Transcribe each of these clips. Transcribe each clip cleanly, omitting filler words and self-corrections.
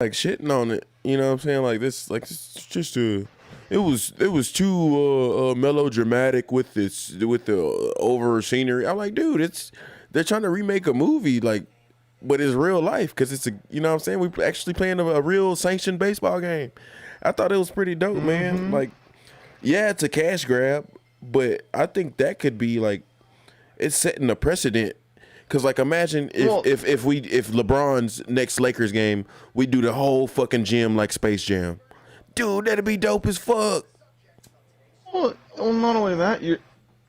like shitting on it. You know what I'm saying? Like this, like it's just a. It was too melodramatic with the over scenery. I'm like, dude, they're trying to remake a movie like, but it's real life because it's a you know what I'm saying we actually playing a real sanctioned baseball game. I thought it was pretty dope, man. Like, yeah, it's a cash grab, but I think that could be like it's setting a precedent. Cause like imagine if LeBron's next Lakers game we do the whole fucking gym like Space Jam, dude, that'd be dope as fuck. Not only that,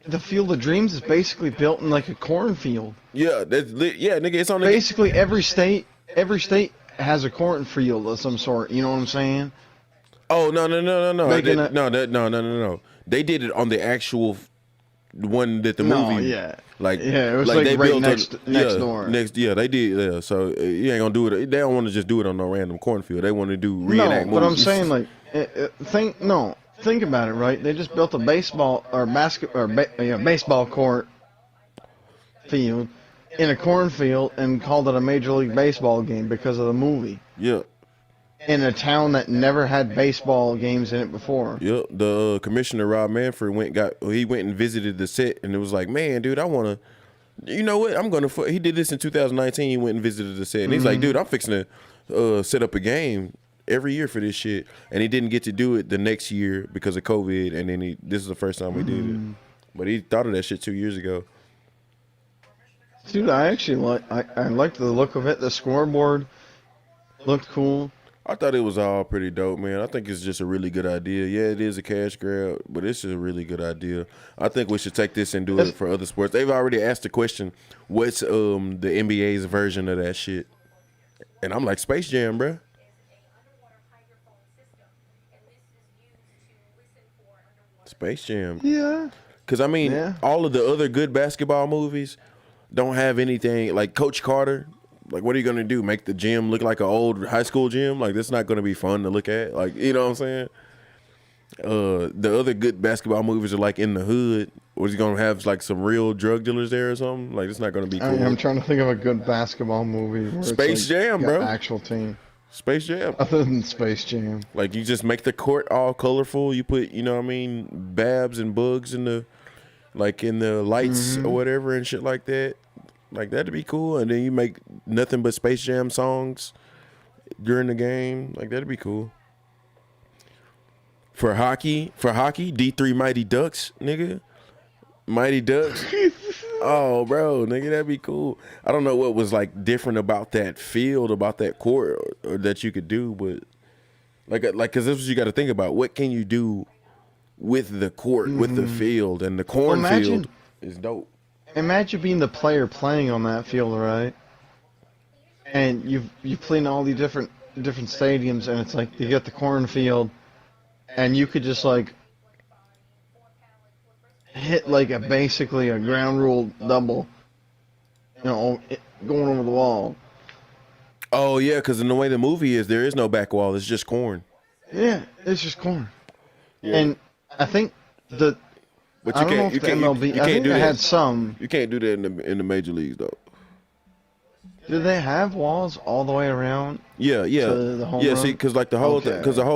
the Field of Dreams is basically built in like a cornfield. Yeah, yeah, nigga, it's on basically every state has a cornfield of some sort. You know what I'm saying? Oh no. No. They did it on the actual one that the movie. Yeah. Like it was like they right built next door. They did. Yeah, so you ain't gonna do it. They don't want to just do it on no random cornfield. They want to do reenact movies. But I'm saying like, think about it, right? They just built a baseball or baseball court field in a cornfield and called it a Major League Baseball game because of the movie. Yeah. In a town that never had baseball games in it before. Yep. The commissioner Rob Manfred went and visited the set and it was like, man, dude, I want to. You know what? I'm gonna. He did this in 2019. He went and visited the set and he's like, dude, I'm fixing to set up a game every year for this shit, and he didn't get to do it the next year because of COVID, and then this is the first time we did it. But he thought of that shit 2 years ago. Dude, I actually I liked the look of it. The scoreboard looked cool. I thought it was all pretty dope, man. I think it's just a really good idea. Yeah, it is a cash grab, but it's a really good idea. I think we should take this and do it for other sports. They've already asked the question, what's the NBA's version of that shit? And I'm like, Space Jam, bruh. Space Jam. Yeah. Because, I mean, all of the other good basketball movies don't have anything. Like Coach Carter, like, what are you going to do? Make the gym look like an old high school gym? Like, that's not going to be fun to look at. Like, you know what I'm saying? The other good basketball movies are like in the hood. Was he going to have like some real drug dealers there or something? Like, it's not going to be cool. I'm trying to think of a good basketball movie. Where Space Jam, bro. Actual team. Space Jam. Other than Space Jam. Like, you just make the court all colorful. You put, you know what I mean, babs and bugs in the lights or whatever and shit like that. Like, that'd be cool. And then you make nothing but Space Jam songs during the game. Like, that'd be cool. For hockey, D3 Mighty Ducks, nigga. Mighty Ducks. Oh, bro, nigga, that'd be cool. I don't know what was like different about that field, about that court, or that you could do, but like, cause this is what you got to think about. What can you do with the court, with the field, and the cornfield is dope. Imagine being the player playing on that field, right? And you play in all the different stadiums, and it's like you get the cornfield, and you could just like hit like basically a ground rule double, going over the wall. Oh yeah, because in the way the movie is, there is no back wall. It's just corn. Yeah, it's just corn. Yeah. And I think but I don't know if the MLB. I think they had some. You can't do that in the major leagues though. Do they have walls all the way around? Yeah. Run? See, because like the whole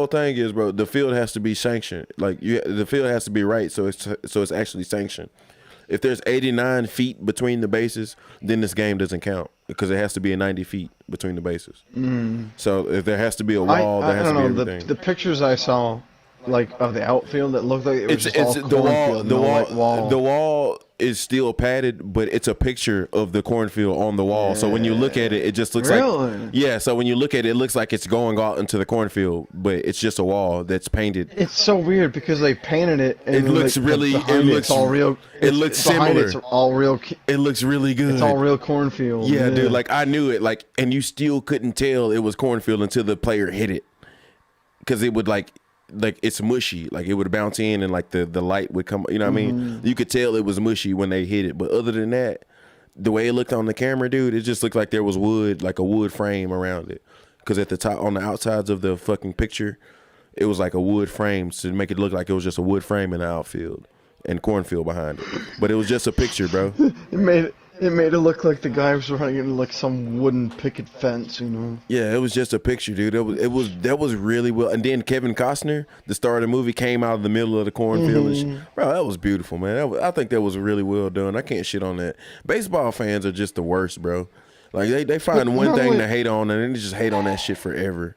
thing is, bro, the field has to be sanctioned. Like the field has to be right, so it's actually sanctioned. If there's 89 feet between the bases, then this game doesn't count because it has to be 90 feet between the bases. So if there has to be a wall, there has to be everything. The pictures I saw, like of the outfield, that looked like it was just all cornfield. The wall is still padded, but it's a picture of the cornfield on the wall. Yeah. So when you look at it, it just looks like So when you look at it, it looks like it's going out into the cornfield, but it's just a wall that's painted. It's so weird because they painted it. And it looks really. It's all real. It looks similar. It's all real. It looks really good. It's all real cornfield. Yeah, dude. Like I knew it. Like, and you still couldn't tell it was cornfield until the player hit it, because it would like it's mushy, like it would bounce in and like the light would come, you know what I mean? You could tell it was mushy when they hit it, but other than that, the way it looked on the camera, dude, it just looked like there was wood, like a wood frame around it, because at the top, on the outsides of the fucking picture, it was like a wood frame to make it look like it was just a wood frame in the outfield and cornfield behind it, but it was just a picture, bro. It It made it look like the guy was running into like some wooden picket fence, you know. Yeah, it was just a picture, dude. That was really well. And then Kevin Costner, the star of the movie, came out of the middle of the cornfield. Bro, that was beautiful, man. I think that was really well done. I can't shit on that. Baseball fans are just the worst, bro. Like they find one thing to hate on, and then they just hate on that shit forever.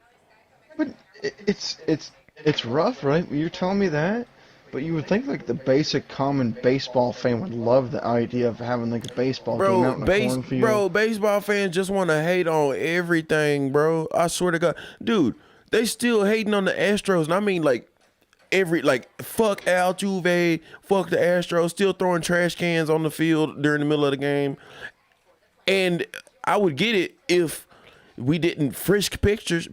But it's rough, right? You're telling me that, but you would think like the basic common baseball fan would love the idea of having like a baseball game out in a cornfield. Bro, baseball fans just want to hate on everything, bro. I swear to God, dude, they still hating on the Astros, and I mean like fuck Altuve, fuck the Astros, still throwing trash cans on the field during the middle of the game, and I would get it if we didn't frisk pitchers.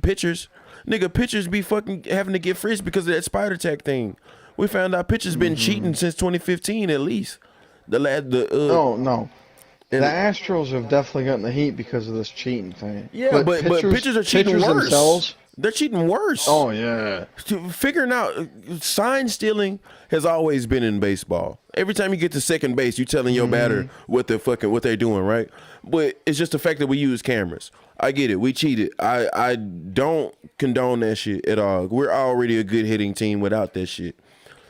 Nigga, pitchers be fucking having to get frisked because of that spider tag thing. We found out pitchers been cheating since 2015 at least. Oh no, the Astros have definitely gotten the heat because of this cheating thing. Yeah, but pitchers are cheating worse. Themselves, they're cheating worse. Oh yeah. Figuring out sign stealing has always been in baseball. Every time you get to second base, you telling your batter what they're doing, right? But it's just the fact that we use cameras. I get it. We cheated. I don't condone that shit at all. We're already a good hitting team without that shit.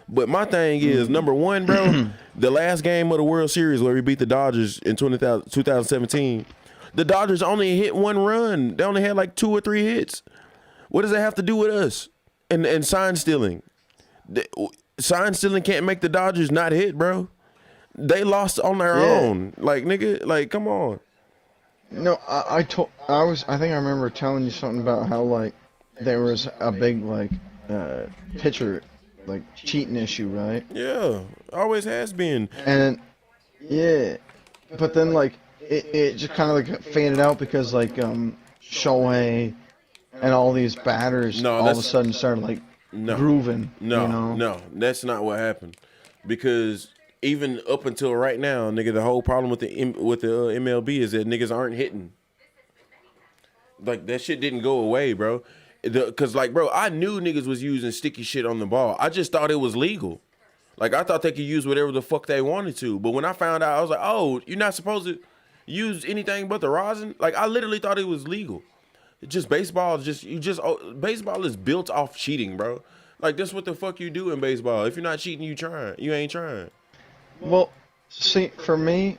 But my thing is, number one, bro, the last game of the World Series where we beat the Dodgers in 2017, the Dodgers only hit one run. They only had like 2 or 3 hits. What does that have to do with us and sign stealing? Sign stealing can't make the Dodgers not hit, bro. They lost on their own. Like, nigga, like, come on. No, I think I remember telling you something about how like there was a big like pitcher like cheating issue, right? Yeah, always has been. And yeah, but then like it just kind of like faded out because like Shohei and all these batters all of a sudden started like grooving. No, that's not what happened. Because even up until right now, nigga, the whole problem with the MLB is that niggas aren't hitting. Like, that shit didn't go away, bro. Because, like, bro, I knew niggas was using sticky shit on the ball. I just thought it was legal. Like, I thought they could use whatever the fuck they wanted to. But when I found out, I was like, oh, you're not supposed to use anything but the rosin? Like, I literally thought it was legal. Baseball is built off cheating, bro. Like, that's what the fuck you do in baseball. If you're not cheating, you ain't trying. Well, see, for me,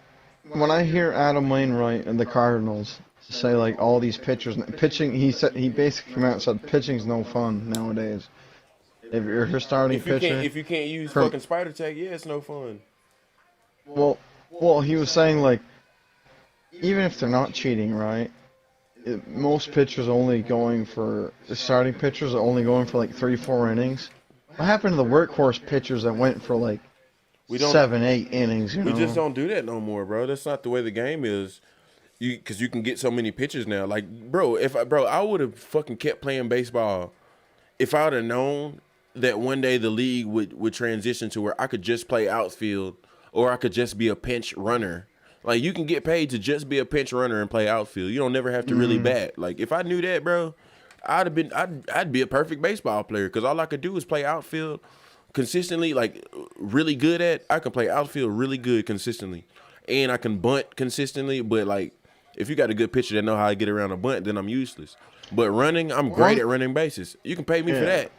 when I hear Adam Wainwright and the Cardinals say like all these pitchers pitching, he basically came out and said pitching's no fun nowadays. If you're a starting pitcher, if you can't use fucking spider tag, yeah, it's no fun. Well, he was saying like even if they're not cheating, right? Most pitchers the starting pitchers are only going for like 3-4 innings. What happened to the workhorse pitchers that went for like 7-8 innings? We just don't do that no more, bro. That's not the way the game is. Because you can get so many pitches now. Like, bro, I would have fucking kept playing baseball if I would have known that one day the league would transition to where I could just play outfield or I could just be a pinch runner. Like, you can get paid to just be a pinch runner and play outfield. You don't never have to really bat. Like, if I knew that, bro, I'd be a perfect baseball player because all I could do is play outfield consistently, like really good at. I can play outfield really good consistently, and I can bunt consistently. But like, if you got a good pitcher that know how to get around a bunt, then I'm useless. But running, I'm great at running bases. You can pay me for that.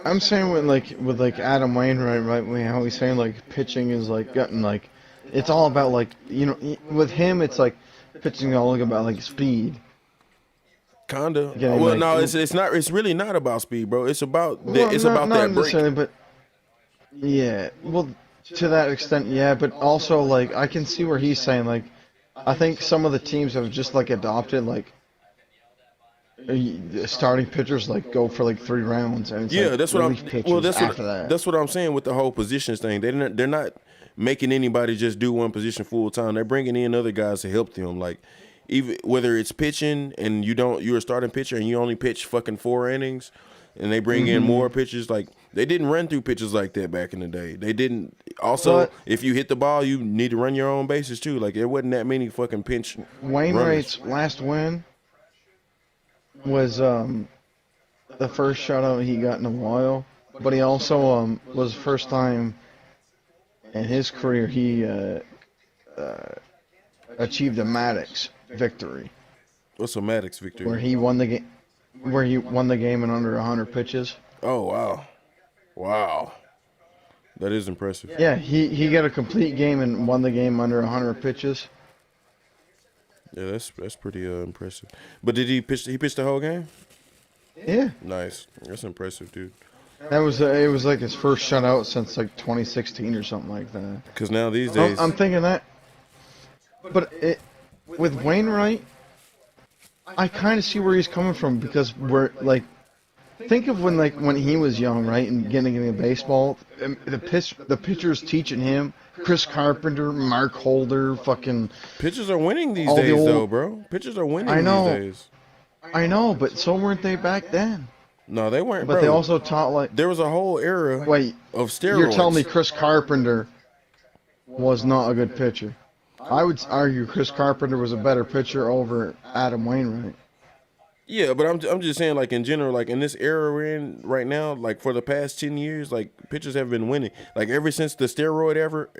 I'm saying with Adam Wainwright, right? How he's saying like pitching is like gotten like, it's all about like, you know, with him it's like pitching is all about like speed. Kinda. Well, no, it's not. It's really not about speed, bro. It's about about that break. But yeah, well, to that extent, yeah. But also like I can see where he's saying like, I think some of the teams have just like adopted like. Starting pitchers like go for like 3 rounds, and it's that's what I'm saying with the whole positions thing. They're not making anybody just do one position full time. They're bringing in other guys to help them. Like, even whether it's pitching and you're a starting pitcher and you only pitch fucking 4 innings, and they bring in more pitchers. Like, they didn't run through pitches like that back in the day. They didn't. Also, if you hit the ball, you need to run your own bases too. Like, there wasn't that many fucking pinch. Wainwright's last win was the first shutout he got in a while, but he also was the first time in his career, he achieved a Maddox victory What's a Maddox victory? where he won the game, in under 100 pitches. Oh wow, wow, that is impressive. Yeah, he got a complete game and won the game under 100 pitches. Yeah, that's pretty impressive. But did he pitch? He pitched the whole game. Yeah, Nice. That's impressive, dude. that was it was like his first shutout since like 2016 or something like that. Because now these days, I'm thinking that, but with Wainwright, I kind of see where he's coming from because we're like, think of when he was young, right, and getting into baseball, and the pitchers teaching him, Chris Carpenter, Mark Holder, fucking. pitchers are winning these all the days, old- though, bro. Pitchers are winning I know. these days. I know, but so weren't they back then. No, they weren't. But bro. they also taught like, There was a whole era wait, of steroids. you're telling me Chris Carpenter was not a good pitcher? I would argue Chris Carpenter was a better pitcher over Adam Wainwright. Yeah, but I'm just saying, like in general, like in this era we're in right now, like for the past 10 years, like pitchers have been winning. Like ever since the steroid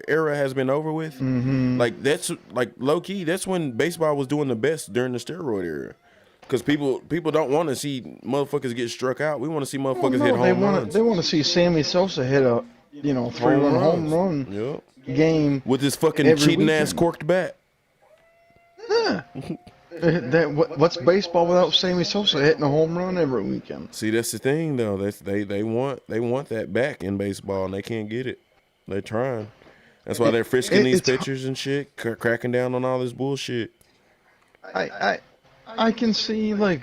era has been over with, like that's like low key. That's when baseball was doing the best during the steroid era. Because people don't want to see motherfuckers get struck out. We want to see motherfuckers hit home runs. They want to see Sammy Sosa hit a 3-run home run Yep. game. With his fucking every cheating ass weekend. corked bat. Yeah. What's baseball without Sammy Sosa hitting a home run every weekend? See, that's the thing though. They want that back in baseball and they can't get it. They're trying. That's why they're frisking these it's- pitchers and shit, cracking down on all this bullshit. I can see like,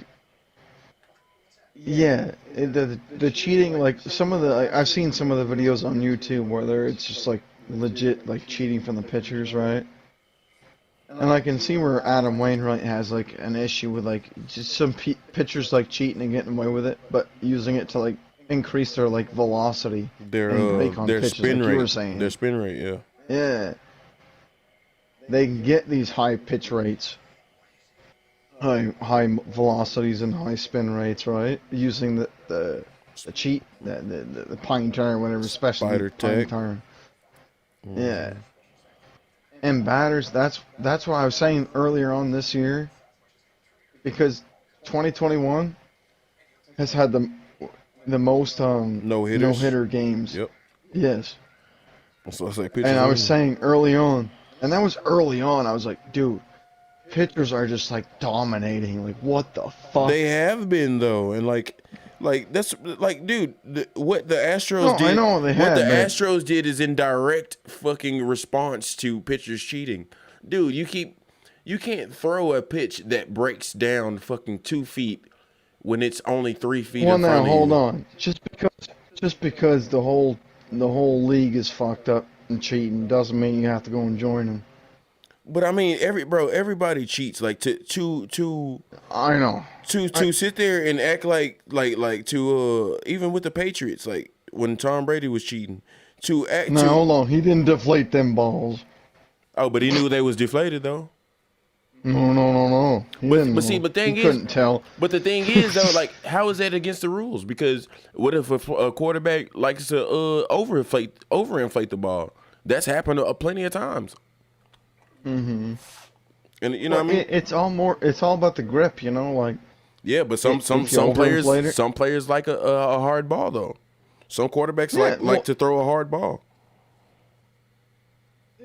yeah, the cheating, like some of the I've seen some of the videos on YouTube where it's just like legit like cheating from the pitchers, right? And I can see where Adam Wainwright has like an issue with like just some pitchers like cheating and getting away with it, but using it to like increase their like velocity Their and break on pitches, spin like rate. you were saying. Their spin rate, yeah. Yeah. They can get these high pitch rates, high velocities and high spin rates, right? Using the cheat, the pine tar, whatever, especially Spider pine tech. tar. Yeah. And batters, that's what I was saying earlier on this year, because 2021 has had the most No-hitters? no-hitter games. Yep. Yes. So it's like pitchers. And I was winning. saying early on, and that was early on, I was like, dude, pitchers are just like dominating. Like, what the fuck? They have been though, and like that's like, dude, what the Astros No, did. I know they what have, the but- Astros did is in direct fucking response to pitchers cheating. Dude, you can't throw a pitch that breaks down fucking 2 feet when it's only 3 feet Well, in front now of you. hold on. Just because the whole league is fucked up and cheating doesn't mean you have to go and join them. But I mean, everybody cheats. Like to I know. sit there and act like to even with the Patriots, like when Tom Brady was cheating, to act. Now hold on. He didn't deflate them balls. Oh, but he knew they was deflated though. No. He didn't But see, know. but thing he is- couldn't tell. But the thing is though, like, how is that against the rules? Because what if a quarterback likes to overinflate the ball? That's happened plenty of times. Mm-hmm. And you know what I mean? It's all about the grip, like. Yeah, but some if you overinflate it- players like a hard ball though. Some quarterbacks Yeah, like to throw a hard ball.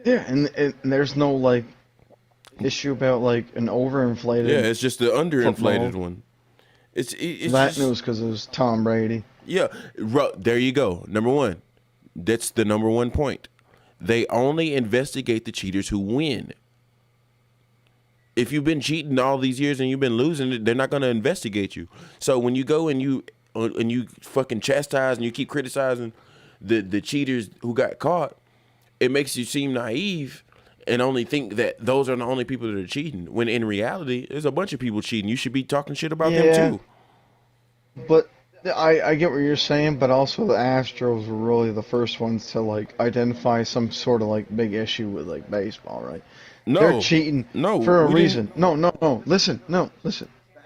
Yeah, and there's no like issue about like an overinflated. Yeah, it's just the underinflated Football. one. It's that just, news because it was Tom Brady. Yeah, there you go. Number one, that's the number one point. They only investigate the cheaters who win. If you've been cheating all these years and you've been losing, they're not going to investigate you. So when you go and you fucking chastise and you keep criticizing the cheaters who got caught, it makes you seem naive and only think that those are the only people that are cheating. When in reality, there's a bunch of people cheating. You should be talking shit about Yeah. them too. But I get what you're saying, but also the Astros were really the first ones to like identify some sort of like big issue with like baseball, right? No, They're cheating no, for a we reason. No. Listen. The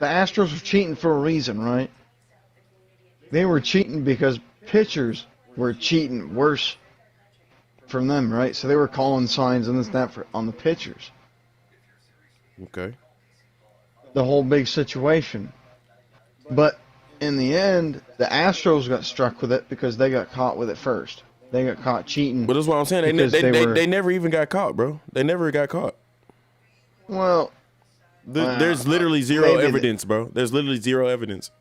Astros were cheating for a reason, right? They were cheating because pitchers were cheating worse from them, right? So they were calling signs and this and that on the pitchers. Okay. The whole big situation. But in the end, the Astros got struck with it because they got caught with it first. They got caught cheating. But that's what I'm saying. They never even got caught, bro. They never got caught. Well, there's literally zero evidence, bro. There's literally zero evidence.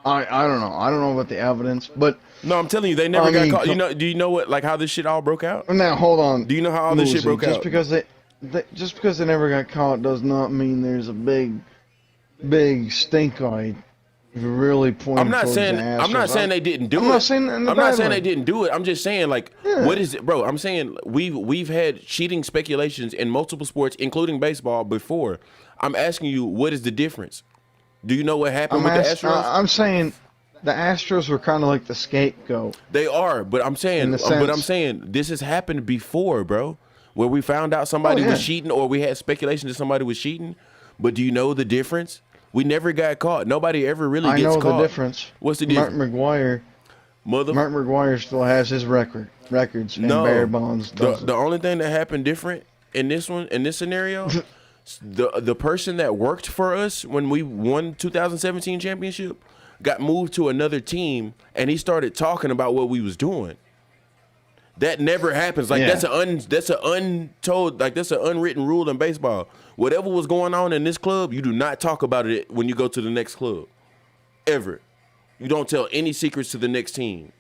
I don't know. I don't know about the evidence, but no, I'm telling you, they never got caught. You know? Do you know what? Like how this shit all broke out? Now hold on. Do you know how all this shit broke out? Just because they never got caught does not mean there's a big stink eye. Really pointing. I'm not saying they didn't do it. I'm not saying they didn't do it. I'm just saying like, what is it, bro? I'm saying we've had cheating speculations in multiple sports, including baseball, before. I'm asking you, what is the difference? Do you know what happened with the Astros? I'm saying the Astros were kind of like the scapegoat. They are, but I'm saying this has happened before, bro. Where we found out somebody was cheating, or we had speculation that somebody was cheating. But do you know the difference? We never got caught. Nobody ever really gets caught. I know the difference. What's the difference? Mark McGwire still has his records and Barry Bonds doesn't. The only thing that happened different in this scenario, the person that worked for us when we won 2017 championship got moved to another team, and he started talking about what we was doing. That never happens. Like that's an untold, like that's an unwritten rule in baseball. Whatever was going on in this club, you do not talk about it when you go to the next club. Ever. You don't tell any secrets to the next team.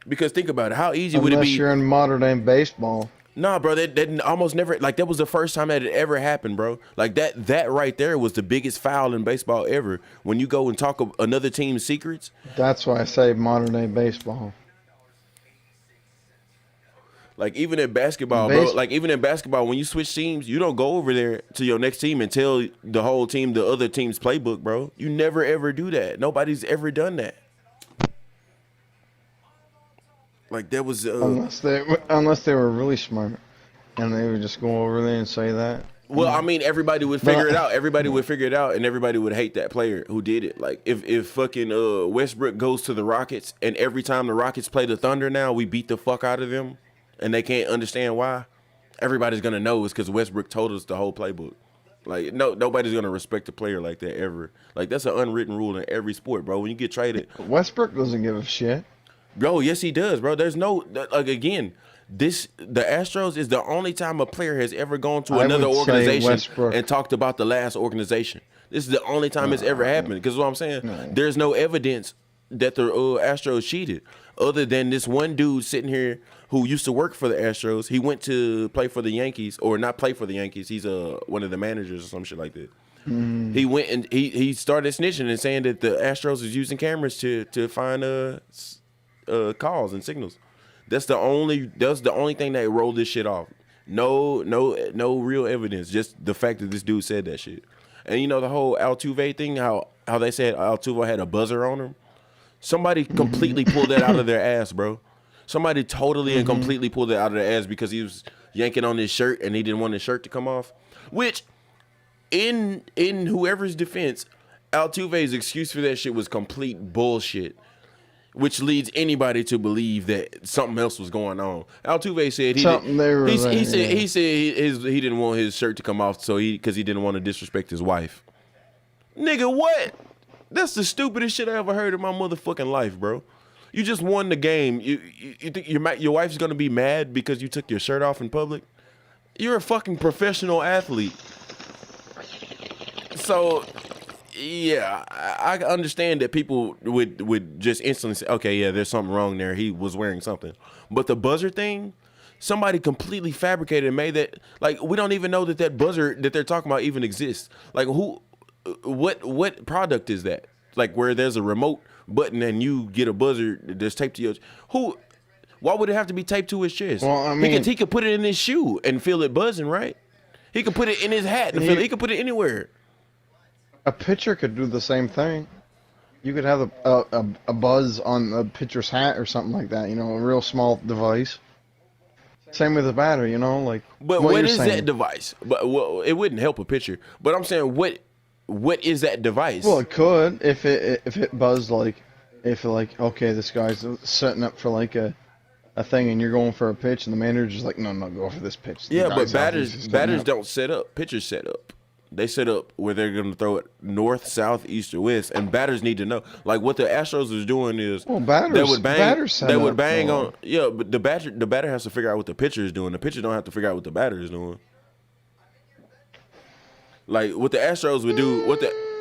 Because think about it, how easy would it be? Unless you're in modern day baseball. Nah, bro, that almost never, like that was the first time that it ever happened, bro. Like that right there was the biggest foul in baseball ever. When you go and talk another team's secrets. That's why I say modern day baseball. Like even in basketball, bro. Like even in basketball, when you switch teams, you don't go over there to your next team and tell the whole team the other team's playbook, bro. You never ever do that. Nobody's ever done that. Like that was unless they were really smart, and they would just go over there and say that. Well, I mean, everybody would figure it out. Everybody would figure it out, and everybody would hate that player who did it. Like if fucking Westbrook goes to the Rockets, and every time the Rockets play the Thunder now, we beat the fuck out of them. And they can't understand why. Everybody's gonna know it's because Westbrook told us the whole playbook. Like nobody's gonna respect a player like that ever. Like that's an unwritten rule in every sport, bro. When you get traded, Westbrook doesn't give a shit. Bro, yes he does, bro. There's no like again. The Astros is the only time a player has ever gone to another organization and talked about the last organization. This is the only time it's ever happened. Because what I'm saying, there's no evidence that the Astros cheated, other than this one dude sitting here who used to work for the Astros. He went to play for the Yankees, or not play for the Yankees. He's one of the managers or some shit like that. He went and he started snitching and saying that the Astros was using cameras to find calls and signals. That's the only thing that rolled this shit off. No real evidence. Just the fact that this dude said that shit. And you know the whole Altuve thing, how they said Altuve had a buzzer on him. Somebody completely pulled that out of their ass, bro. Somebody totally and completely pulled it out of their ass because he was yanking on his shirt and he didn't want his shirt to come off. Which, in whoever's defense, Altuve's excuse for that shit was complete bullshit. Which leads anybody to believe that something else was going on. Altuve said he said he didn't want his shirt to come off because he didn't want to disrespect his wife. Nigga, what? That's the stupidest shit I ever heard in my motherfucking life, bro. You just won the game. You think your wife's gonna be mad because you took your shirt off in public? You're a fucking professional athlete. So, yeah, I understand that people would just instantly say, okay, yeah, there's something wrong there. He was wearing something. But the buzzer thing, somebody completely fabricated and made that. Like, we don't even know that buzzer that they're talking about even exists. Like, what product is that? Like, where there's a remote button and you get a buzzer that's taped to your. Why would it have to be taped to his chest? Well, I mean, he could put it in his shoe and feel it buzzing, right? He could put it in his hat and feel it. He could put it anywhere. A pitcher could do the same thing. You could have a buzz on the pitcher's hat or something like that. You know, a real small device. Same with the batter. You know, like. But what is that device? But it wouldn't help a pitcher. But I'm saying what is that device? Well, it could if it buzzed okay, this guy's setting up for like a a thing and you're going for a pitch, and the manager's just like, no, go for this pitch. The Yeah, guy but south east is coming batters up. don't set up. Pitchers set up. They set up where they're going to throw it north, south, east, or west, and batters need to know. Like what the Astros was doing is Well, batters, they would bang. batters set They would up, bang though. on. Yeah, but the batter has to figure out what the pitcher is doing. The pitcher don't have to figure out what the batter is doing. Like what the Astros would do.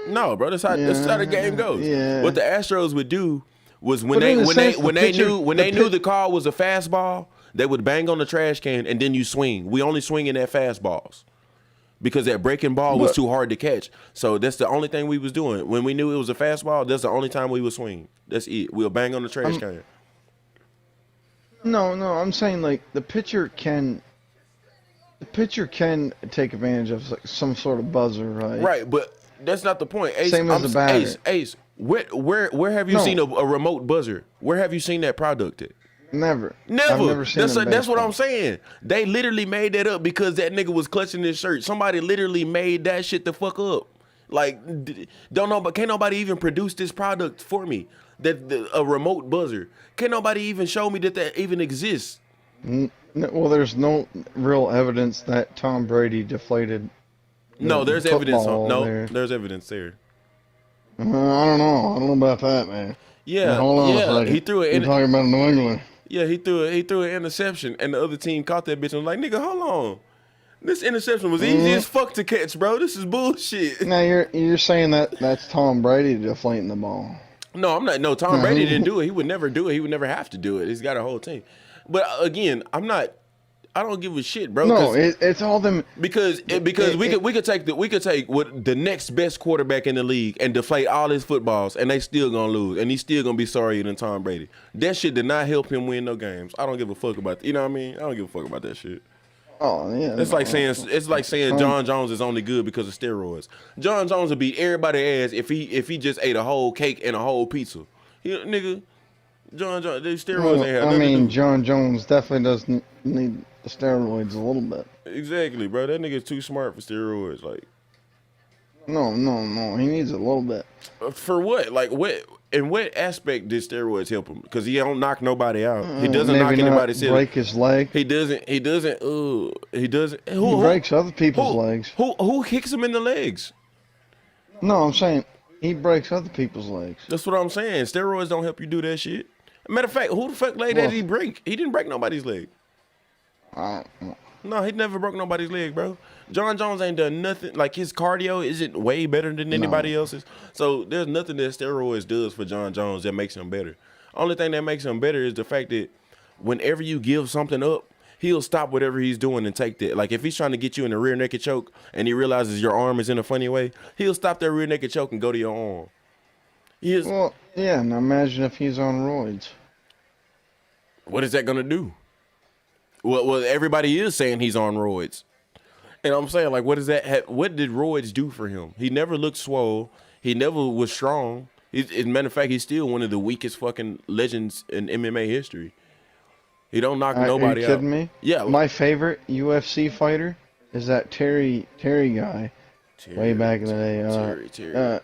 No, bro. That's how the game goes. Yeah. What the Astros would do was when But in a sense, when the they pitcher- knew the call was a fastball, they would bang on the trash can and then you swing. We only swing in at fastballs. Because that breaking ball was too hard to catch. So that's the only thing we was doing. When we knew it was a fastball, that's the only time we would swing. That's it. We'll bang on the trash can. No, I'm saying like the pitcher can take advantage of like, some sort of buzzer, right? Right, but that's not the point. Ace, Same as the batter. Ace, where have you seen a remote buzzer? Where have you seen that product at? Never. Never. I've never seen That's it in that's what baseball. I'm saying. They literally made that up because that nigga was clutching his shirt. Somebody literally made that shit the fuck up. Like, don't know, but can't nobody even produce this product for me? A remote buzzer. Can't nobody even show me that even exists? Well, there's no real evidence that Tom Brady deflated. No, there's evidence. Football there. There's evidence there. I don't know about that, man. Yeah, Hold on a yeah. second. He threw it. You're talking about New England. Yeah, he threw an interception, and the other team caught that bitch and was like, nigga, hold on. This interception was easy as fuck to catch, bro. This is bullshit. Now you're saying that's Tom Brady deflating the ball. No, I'm not. No, Tom Brady didn't do it. He would never do it. He would never have to do it. He's got a whole team. But again, I don't give a shit, bro. No, it's all them. Because we could take what the next best quarterback in the league and deflate all his footballs, and they still gonna lose, and he's still gonna be sorrier than Tom Brady. That shit did not help him win no games. I don't give a fuck about. You know what I mean? I don't give a fuck about that shit. Oh yeah. It's like saying John Jones is only good because of steroids. John Jones would beat everybody's ass if he just ate a whole cake and a whole pizza. Nigga, John Jones, these steroids ain't have I nothing to mean, do. John Jones definitely doesn't need the steroids a little bit. Exactly, bro. That nigga's too smart for steroids. Like, No. He needs a little bit. for what? Like, in what aspect did steroids help him? Because he don't knock nobody out. He doesn't knock Maybe anybody's not head. break his leg. He doesn't. He doesn't. He breaks other people's legs. Who kicks him in the legs? No, I'm saying he breaks other people's legs. That's what I'm saying. Steroids don't help you do that shit. Matter of fact, who the fuck leg did he break? He didn't break nobody's leg. I don't know. No, he never broke nobody's leg, bro. John Jones ain't done nothing. Like, his cardio isn't way better than anybody else's. So there's nothing that steroids does for John Jones that makes him better. Only thing that makes him better is the fact that whenever you give something up, he'll stop whatever he's doing and take that. Like, if he's trying to get you in a rear naked choke and he realizes your arm is in a funny way, he'll stop that rear naked choke and go to your arm. Well, yeah. Now imagine if he's on roids. What is that gonna do? Well, everybody is saying he's on roids, and I'm saying, like, what is that? What did roids do for him? He never looked swole. He never was strong. As a matter of fact, he's still one of the weakest fucking legends in MMA history. He don't knock nobody Are you out. kidding me? Yeah. My favorite UFC fighter is that Terry guy. Way back in the day. Terry.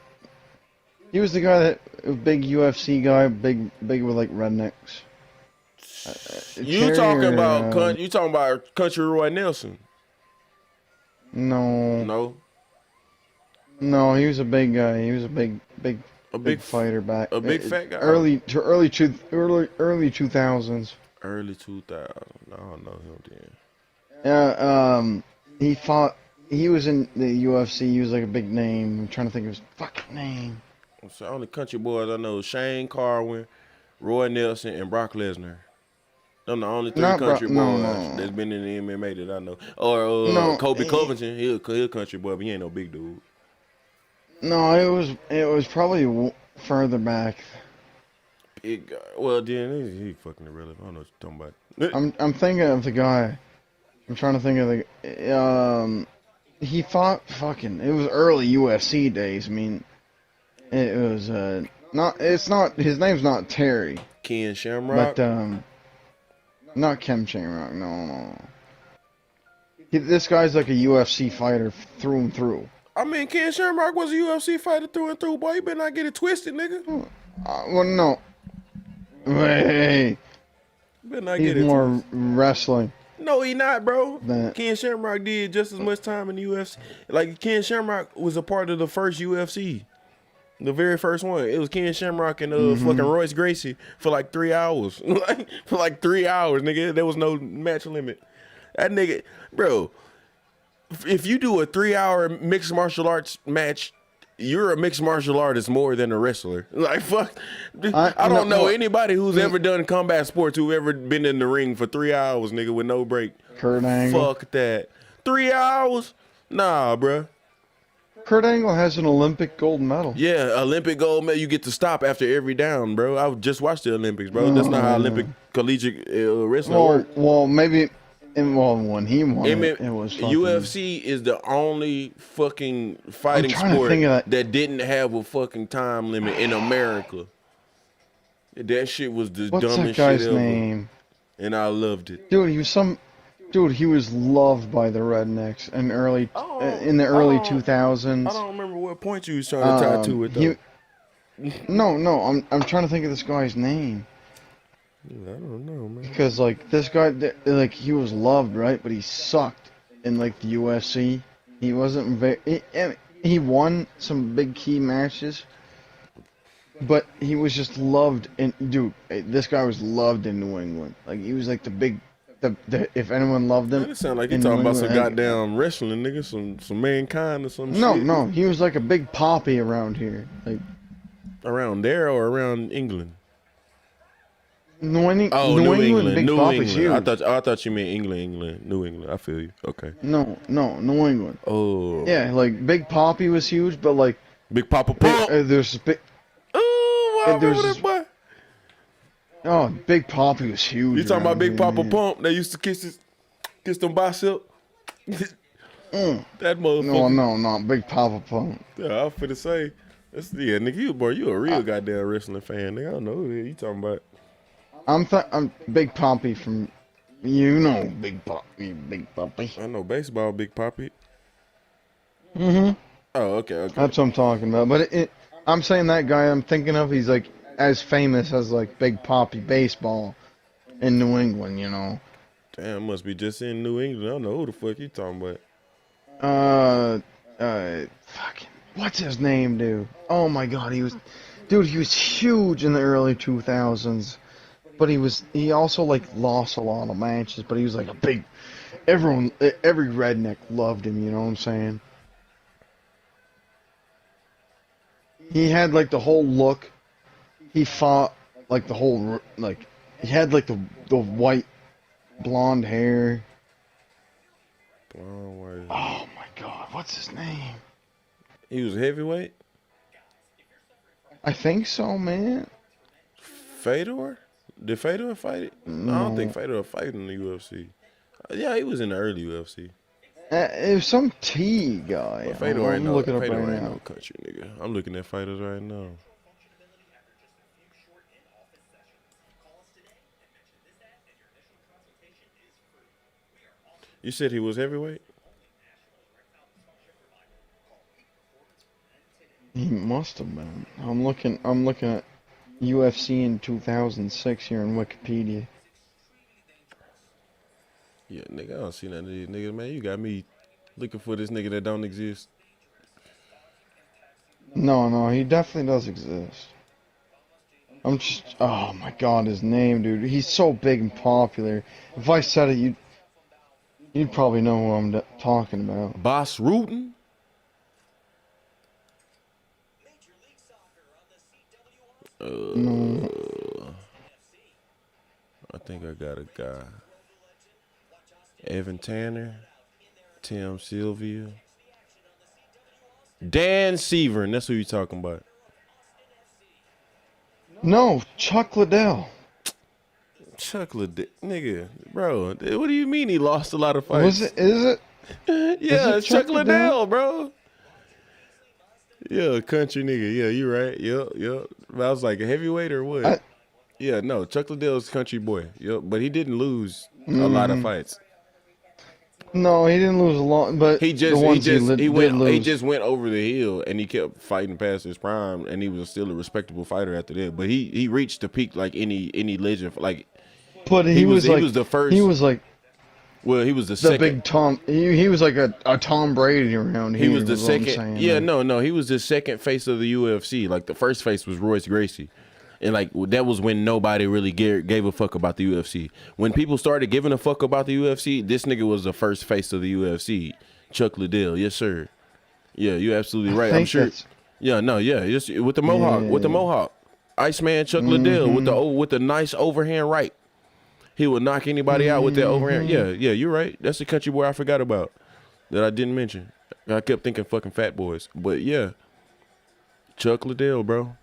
He was the guy that big UFC guy, big with like rednecks. You talking about Country Roy Nelson? No, No. he was a big guy. He was a big fighter back. a big fat guy? Early 2000s. Early 2000. I don't know him then. He fought. He was in the UFC. He was like a big name. I'm trying to think of his fucking name. So only country boys I know: Shane Carwin, Roy Nelson, and Brock Lesnar. Them the only three country boys that's been in the MMA that I know. Or Kobe Covington, he a country boy, but he ain't no big dude. No, it was probably further back. Big guy. Well, then he fucking irrelevant. I don't know what you're talking about. I'm thinking of the guy. I'm trying to think of the. He fought fucking. It was early UFC days. I mean, it was not. It's not. His name's not Terry. Ken Shamrock. But not Ken Shamrock. No. This guy's like a UFC fighter through and through. I mean, Ken Shamrock was a UFC fighter through and through, boy. You better not get it twisted, nigga. Well, no. Hey. Better not He's get it more twisted. wrestling No, he not, bro. than. Ken Shamrock did just as much time in the UFC. Like Ken Shamrock was a part of the first UFC, the very first one. It was Ken Shamrock and fucking Mm-hmm. Royce Gracie for like 3 hours. Like for like 3 hours, nigga. There was no match limit. That nigga, bro. If you do a 3 hour mixed martial arts match, you're a mixed martial artist more than a wrestler. Like fuck, I No, don't know no, anybody who's ever done combat sports who ever been in the ring for 3 hours, nigga, with no break. Kurt Angle. Fuck that. 3 hours? Nah, bruh. Kurt Angle has an Olympic gold medal. Yeah, Olympic gold medal. You get to stop after every down, bro. I just watched the Olympics, bro. That's not how Olympic collegiate wrestling works. Well, maybe. And well, when he won it was fucking. UFC is the only fucking fighting trying to sport think of that didn't have a fucking time limit in America. That shit was the What's that dumbest guy's shit ever, name? and I loved it. Dude, he was loved by the rednecks in the early 2000s. I don't remember what point you was trying to tie to it though. No, I'm trying to think of this guy's name. I don't know, man. Because like this guy, like he was loved, right? But he sucked in like the UFC. He wasn't very. He won some big key matches, but he was just loved. And dude, this guy was loved in New England. Like he was like the big, if anyone loved him. It sound like you in talking New about some England, goddamn wrestling, nigga, some mankind or some No, shit. no, he was like a big poppy around here. Like Around there or around England? New England, New England, Big New Poppy's England. huge. I thought you meant England, New England. I feel you. Okay. No, New England. Oh. Yeah, like Big Poppy was huge, but like Big Papa Pump. there's big. Oh, I remember there's that boy. Oh, Big Poppy was huge. You talking about around Big here, Papa man. Pump? They used to kiss them bicep. That motherfucker. No, not Big Papa Pump. Yeah, I was finna say. Nigga, you a real goddamn wrestling fan, nigga. I don't know who the hell you talking about. I'm Big Poppy from, Big Poppy, Big Poppy. I know baseball, Big Poppy. Mhm. Oh, okay. That's what I'm talking about. But I'm saying that guy I'm thinking of. He's like as famous as like Big Poppy baseball in New England. Damn, must be just in New England. I don't know who the fuck you talking about. Fucking, what's his name, dude? Oh my God, he was huge in the early 2000s. But he also like lost a lot of matches, but he was like a big, every redneck loved him, you know what I'm saying? He had like the whole look. He fought like the whole, like, he had like the white blonde hair. Oh my God, what's his name? He was heavyweight? I think so, man. Fedor? Did Fedor fight it? No. I don't think Fedor fight in the UFC. Yeah, he was in the early UFC. It was some T guy. But Fedor ain't no looking up Fedor right ain't now. no country nigga. I'm looking at fighters right now. You said he was heavyweight? He must have been. I'm looking at UFC in 2006 here in Wikipedia. Yeah, nigga, I don't see none of these niggas, man. You got me looking for this nigga that don't exist. No, he definitely does exist. Oh my God, his name, dude. He's so big and popular. If I said it, you'd probably know who I'm talking about. Boss Rutan? No. I think I got a guy. Evan Tanner, Tim Sylvia, Dan Severn. That's who you talking about. No, Chuck Liddell. Chuck Liddell, nigga, bro. What do you mean he lost a lot of fights? Is it? Yeah, Is it Chuck Chuck Liddell, bro. Yeah, country nigga. Yeah, you right. Yep. I was like a heavyweight or what? Yeah, no, Chuck Liddell's country boy. Yep, but he didn't lose a lot of fights. No, he didn't lose a lot, but He the ones just did lose. he just went over the hill and he kept fighting past his prime and he was still a respectable fighter after that. But he reached the peak like any legend like But he was the first. He was like well, he was the the second. big Tom. He was like a Tom Brady around here. He was the is what I'm second. saying. Yeah, Like, no. He was the second face of the UFC. Like the first face was Royce Gracie, and like that was when nobody really gave a fuck about the UFC. When people started giving a fuck about the UFC, this nigga was the first face of the UFC. Chuck Liddell, yes sir. Yeah, you're absolutely right. I'm sure. Yeah, no, yeah, just with the mohawk, Iceman Chuck Liddell with the nice overhand right. He would knock anybody out with that overhand. Yeah, you're right. That's the country boy I forgot about that I didn't mention. I kept thinking fucking Fat Boys, but yeah, Chuck Liddell, bro.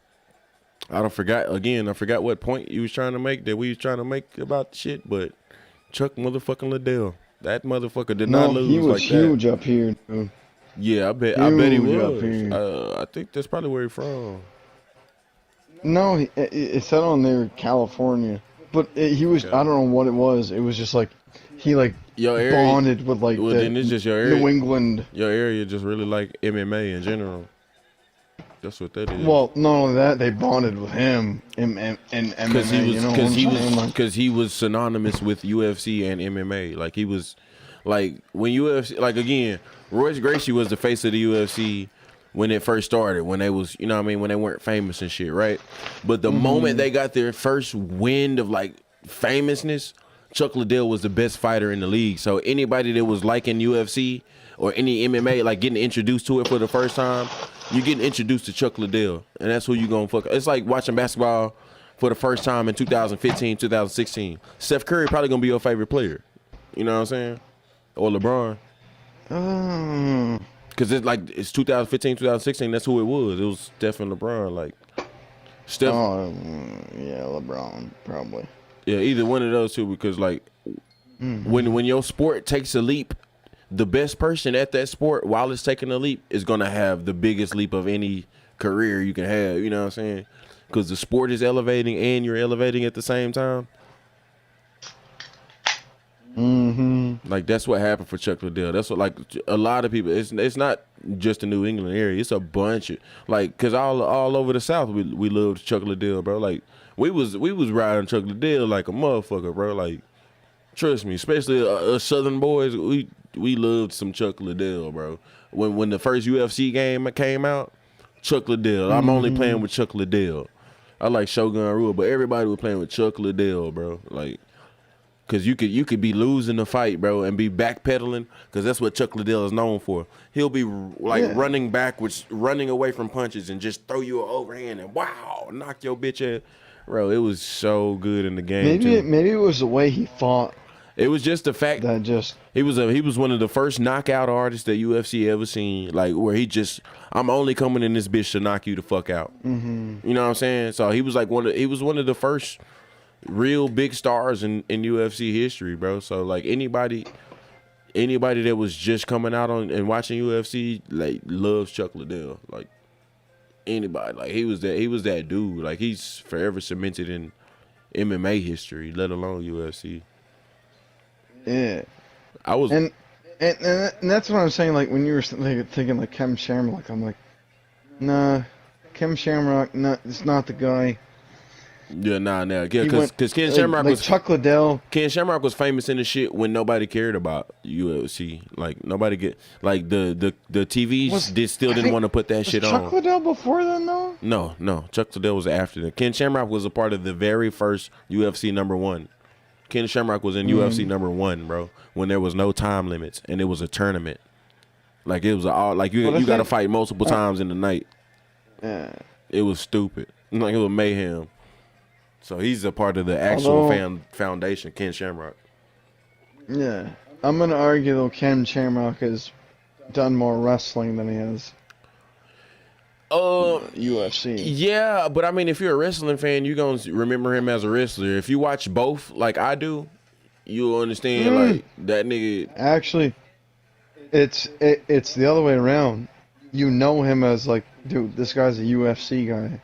I forgot what point you was trying to make that we was trying to make about shit, but Chuck motherfucking Liddell, that motherfucker did not lose he was like huge that. up here, dude. Yeah, I bet he Huge up was. here. I think that's probably where he's from. No, it said on there California, but he was. I don't know what it was. It was just like he like Your area, bonded with like well, the then it's just your area. New England. Your area just really like MMA in general. That's what that is. Well, not only that, they bonded with him and because MMA. You know what I'm saying? Like, because he was synonymous with UFC and MMA. Like he was, like when UFC, like again, Royce Gracie was the face of the UFC when it first started. When they was, you know what I mean, when they weren't famous and shit, right? But the moment they got their first wind of like famousness, Chuck Liddell was the best fighter in the league. So anybody that was liking UFC or any MMA, like getting introduced to it for the first time, you're getting introduced to Chuck Liddell, and that's who you gonna fuck. It's like watching basketball for the first time in 2015, 2016. Steph Curry probably gonna be your favorite player. You know what I'm saying? Or LeBron. Because it's 2015, 2016. That's who it was. It was Steph and LeBron. Like Steph. yeah, LeBron probably. Yeah, either one of those two. Because like when your sport takes a leap, the best person at that sport while it's taking a leap is gonna have the biggest leap of any career you can have. You know what I'm saying? Because the sport is elevating and you're elevating at the same time. Like that's what happened for Chuck Liddell. That's what like a lot of people. It's not just the New England area. It's a bunch of like because all over the South we loved Chuck Liddell, bro. Like we was riding Chuck Liddell like a motherfucker, bro. Like trust me, especially us Southern boys, we loved some Chuck Liddell, bro. When the first UFC game came out, Chuck Liddell. I'm only playing with Chuck Liddell. I like Shogun Rua, but everybody was playing with Chuck Liddell, bro. Like. Cause you could be losing the fight, bro, and be backpedaling. Cause that's what Chuck Liddell is known for. He'll be like running backwards, running away from punches, and just throw you an overhand and wow, knock your bitch ass. Bro, it was so good in the game. Maybe it was the way he fought. It was just the fact that just he was one of the first knockout artists that UFC ever seen. Like where I'm only coming in this bitch to knock you the fuck out. You know what I'm saying? So he was like one of the first real big stars in UFC history, bro. So like anybody that was just coming out on and watching UFC like loves Chuck Liddell. Like anybody, like he was that dude. Like he's forever cemented in MMA history, let alone UFC. Yeah, I was and that's what I'm saying. Like when you were thinking like Ken Shamrock, I'm like, nah, Ken Shamrock, it's not the guy. Yeah, because Ken Shamrock like was Chuck Liddell. Ken Shamrock was famous in the shit when nobody cared about UFC. Like nobody like the TV still didn't want to put that shit on. Chuck Liddell before then though? No, Chuck Liddell was after that. Ken Shamrock was a part of the very first UFC #1. Ken Shamrock was in UFC #1, bro, when there was no time limits and it was a tournament. Like it was all like you got to fight multiple times in the night. Yeah. It was stupid. Like it was mayhem. So he's a part of the actual foundation, Ken Shamrock. Yeah. I'm going to argue, though, Ken Shamrock has done more wrestling than he has UFC. Yeah, but I mean, if you're a wrestling fan, you're going to remember him as a wrestler. If you watch both, like I do, you'll understand, like, that nigga. Actually, it's the other way around. You know him as, like, dude, this guy's a UFC guy.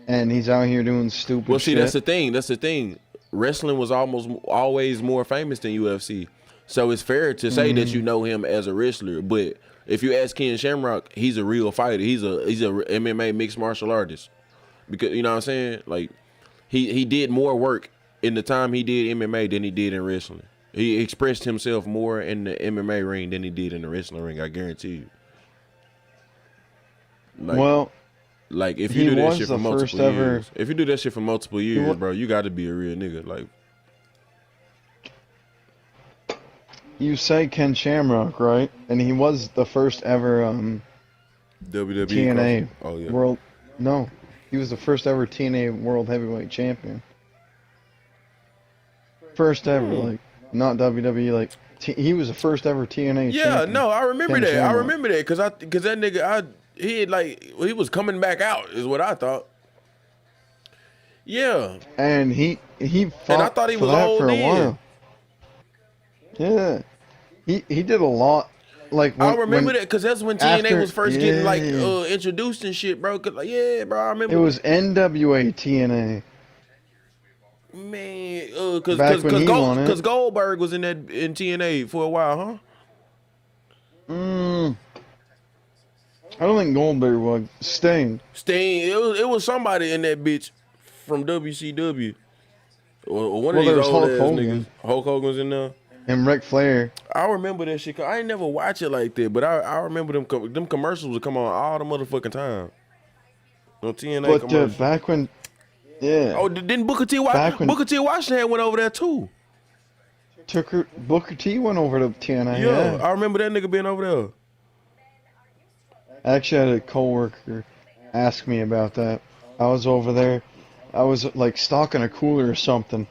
And he's out here doing stupid shit. Well, see, that's the thing. Wrestling was almost always more famous than UFC. So it's fair to say that you know him as a wrestler. But if you ask Ken Shamrock, he's a real fighter. He's a MMA mixed martial artist. Because, you know what I'm saying? Like, he did more work in the time he did MMA than he did in wrestling. He expressed himself more in the MMA ring than he did in the wrestling ring. I guarantee you. Like if you do that shit for multiple years, if you do that shit for multiple years, bro, you got to be a real nigga. Like, you say Ken Shamrock, right? And he was the first ever WWE TNA world. No, he was the first ever TNA World Heavyweight Champion. First ever, like not WWE, like he was the first ever TNA. Yeah, champion. No, I remember Ken that. Shamrock. I remember that because that nigga he was coming back out is what I thought. Yeah, and he fought and I thought he was old for a then. while. Yeah, he did a lot. Like I remember that because that's when TNA was first getting like introduced and shit, bro. Cause, like, yeah, bro, I remember. It was NWA TNA. Man, because Goldberg was in TNA for a while, huh? I don't think Goldberg was. Sting. It was somebody in that bitch from WCW. Or one of these old ass niggas. Hulk Hogan was in there. And Ric Flair. I remember that shit. Cause I ain't never watch it like that, but I remember them commercials would come on all the motherfucking time. On TNA commercials. Back when, yeah. Oh, didn't Booker T. Washington went over there too? Booker T went over to TNA. Yeah, I remember that nigga being over there. I actually had a coworker ask me about that. I was over there. I was like stocking a cooler or something.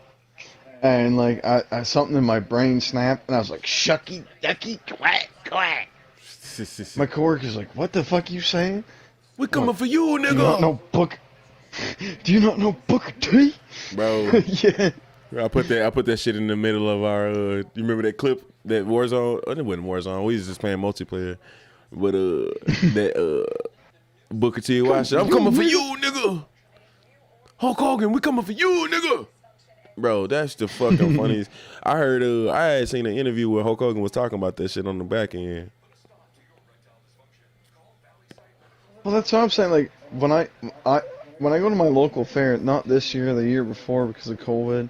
And like I something in my brain snapped, and I was like, "Shucky, ducky, quack, quack." My coworker's like, "What the fuck you saying?" We coming for you, nigga. Do you not know Do you not know Booker T? Bro. Yeah. I put that shit in the middle of our. You remember that clip that Warzone? Oh, it wasn't Warzone. We was just playing multiplayer, but that Booker T. Washington. I'm coming for you, nigga. Hulk Hogan, we coming for you, nigga. Bro, that's the fucking funniest. I heard I had seen an interview where Hulk Hogan was talking about that shit on the back end. Well, that's what I'm saying. Like when I go to my local fair, not this year, the year before because of COVID,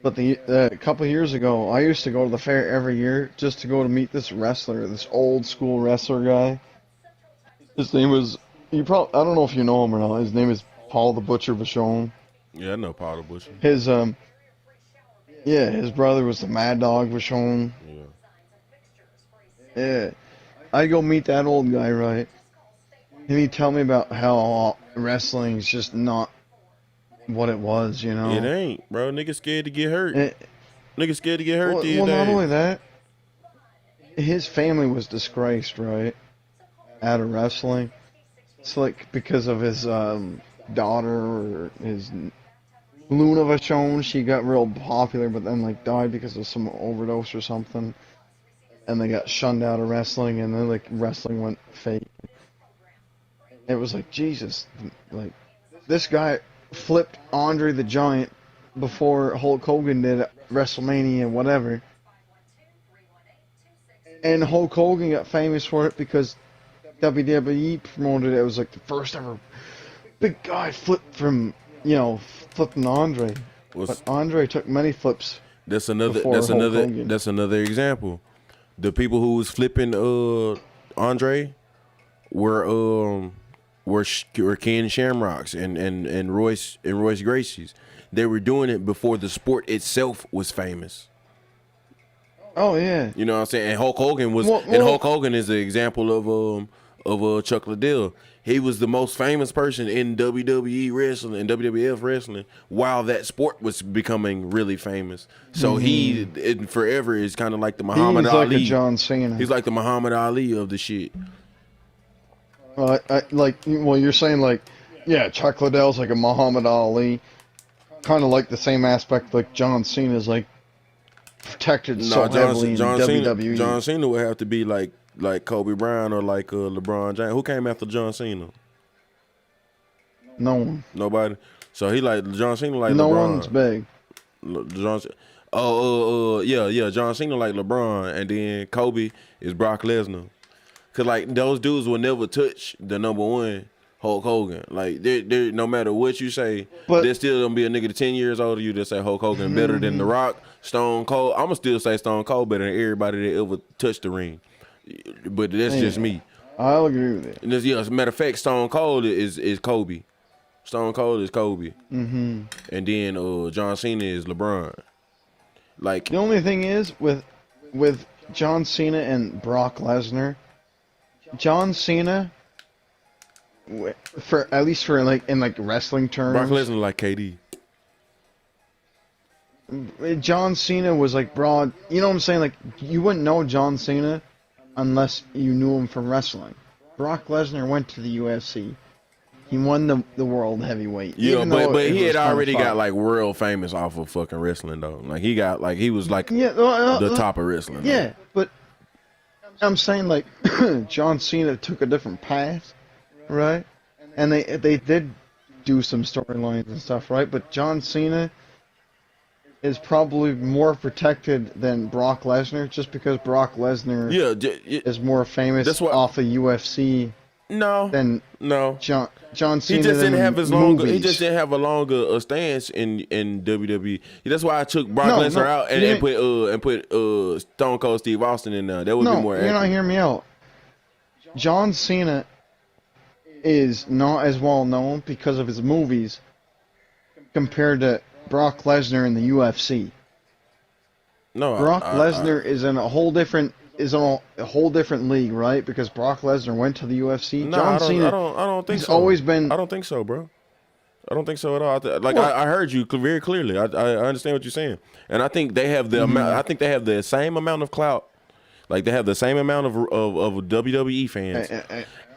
but a couple of years ago, I used to go to the fair every year just to go to meet this wrestler, this old school wrestler guy. His name was I don't know if you know him or not. His name is Paul the Butcher Vachon. Yeah, I know Paul the Butcher. His his brother was the Mad Dog Vachon. Yeah. I go meet that old guy, right? And he'd tell me about how wrestling's just not what it was, you know? It ain't, bro. Niggas scared to get hurt. Niggas scared to get hurt these days. Well, not only that, his family was disgraced, right? Out of wrestling. It's like because of his daughter or his Luna Vachon, she got real popular, but then like died because of some overdose or something, and they got shunned out of wrestling, and then like wrestling went fake. It was like Jesus, like this guy flipped Andre the Giant before Hulk Hogan did at WrestleMania, whatever, and Hulk Hogan got famous for it because WWE promoted it. It was like the first ever big guy flipped from, flipping Andre. But Andre took many flips. That's another example. The people who was flipping Andre were Ken Shamrocks and Royce Gracie's. They were doing it before the sport itself was famous. Oh yeah. You know what I'm saying? And Hulk Hogan was Hulk Hogan is an example of Chuck Liddell. He was the most famous person in WWE wrestling and WWF wrestling while that sport was becoming really famous. So he forever is kind of like the Muhammad Ali. He's like a John Cena. He's like the Muhammad Ali of the shit. You're saying like, yeah, Chuck Liddell's like a Muhammad Ali, kind of like the same aspect like John Cena's like protected heavily in WWE. John Cena would have to be like Kobe Bryant or like LeBron James. Who came after John Cena? No one. Nobody. So he like John Cena like no LeBron. No one's big. John Cena like LeBron, and then Kobe is Brock Lesnar. Cause like those dudes will never touch the number one. Hulk Hogan. Like, no matter what you say, But- there's still gonna be a nigga 10 years older than you that say Hulk Hogan better than The Rock, Stone Cold. I'm gonna still say Stone Cold better than everybody that ever touched the ring. But that's just me. I'll agree with it. And as a matter of fact, Stone Cold is Kobe. Stone Cold is Kobe. Mm-hmm. And then John Cena is LeBron. Like, The only thing is with John Cena and Brock Lesnar, John Cena, for at least for like in like wrestling terms, Brock Lesnar like KD. John Cena was like broad. You know what I'm saying? Like you wouldn't know John Cena unless you knew him from wrestling. Brock Lesnar went to the UFC. He won the world heavyweight. Yeah, even though but it he was had kind of already fun. got like world famous off of fucking wrestling though. Like he was like Yeah, the top of wrestling. though. Yeah, but I'm saying like John Cena took a different path, right? And they did do some storylines and stuff, right? But John Cena is probably more protected than Brock Lesnar, just because Brock Lesnar is more famous That's what- off of UFC No, than no. John He Cena. just didn't than have as long. He movies. just didn't have a longer stance in WWE. That's why I took Brock No, Lesnar no, out you and put Stone Cold Steve Austin in there. That would be No, more. you're not accurate. hearing me out. John Cena is not as well known because of his movies compared to Brock Lesnar in the UFC. No, Brock Lesnar is in a whole different league, right? Because Brock Lesnar went to the UFC. No, John I don't, Cena, I don't think he's so. always been. I don't think so, bro. I don't think so at all. Well- I heard you very clearly. I understand what you're saying, and I think they have the amount. I think they have the same amount of clout. Like they have the same amount of WWE fans.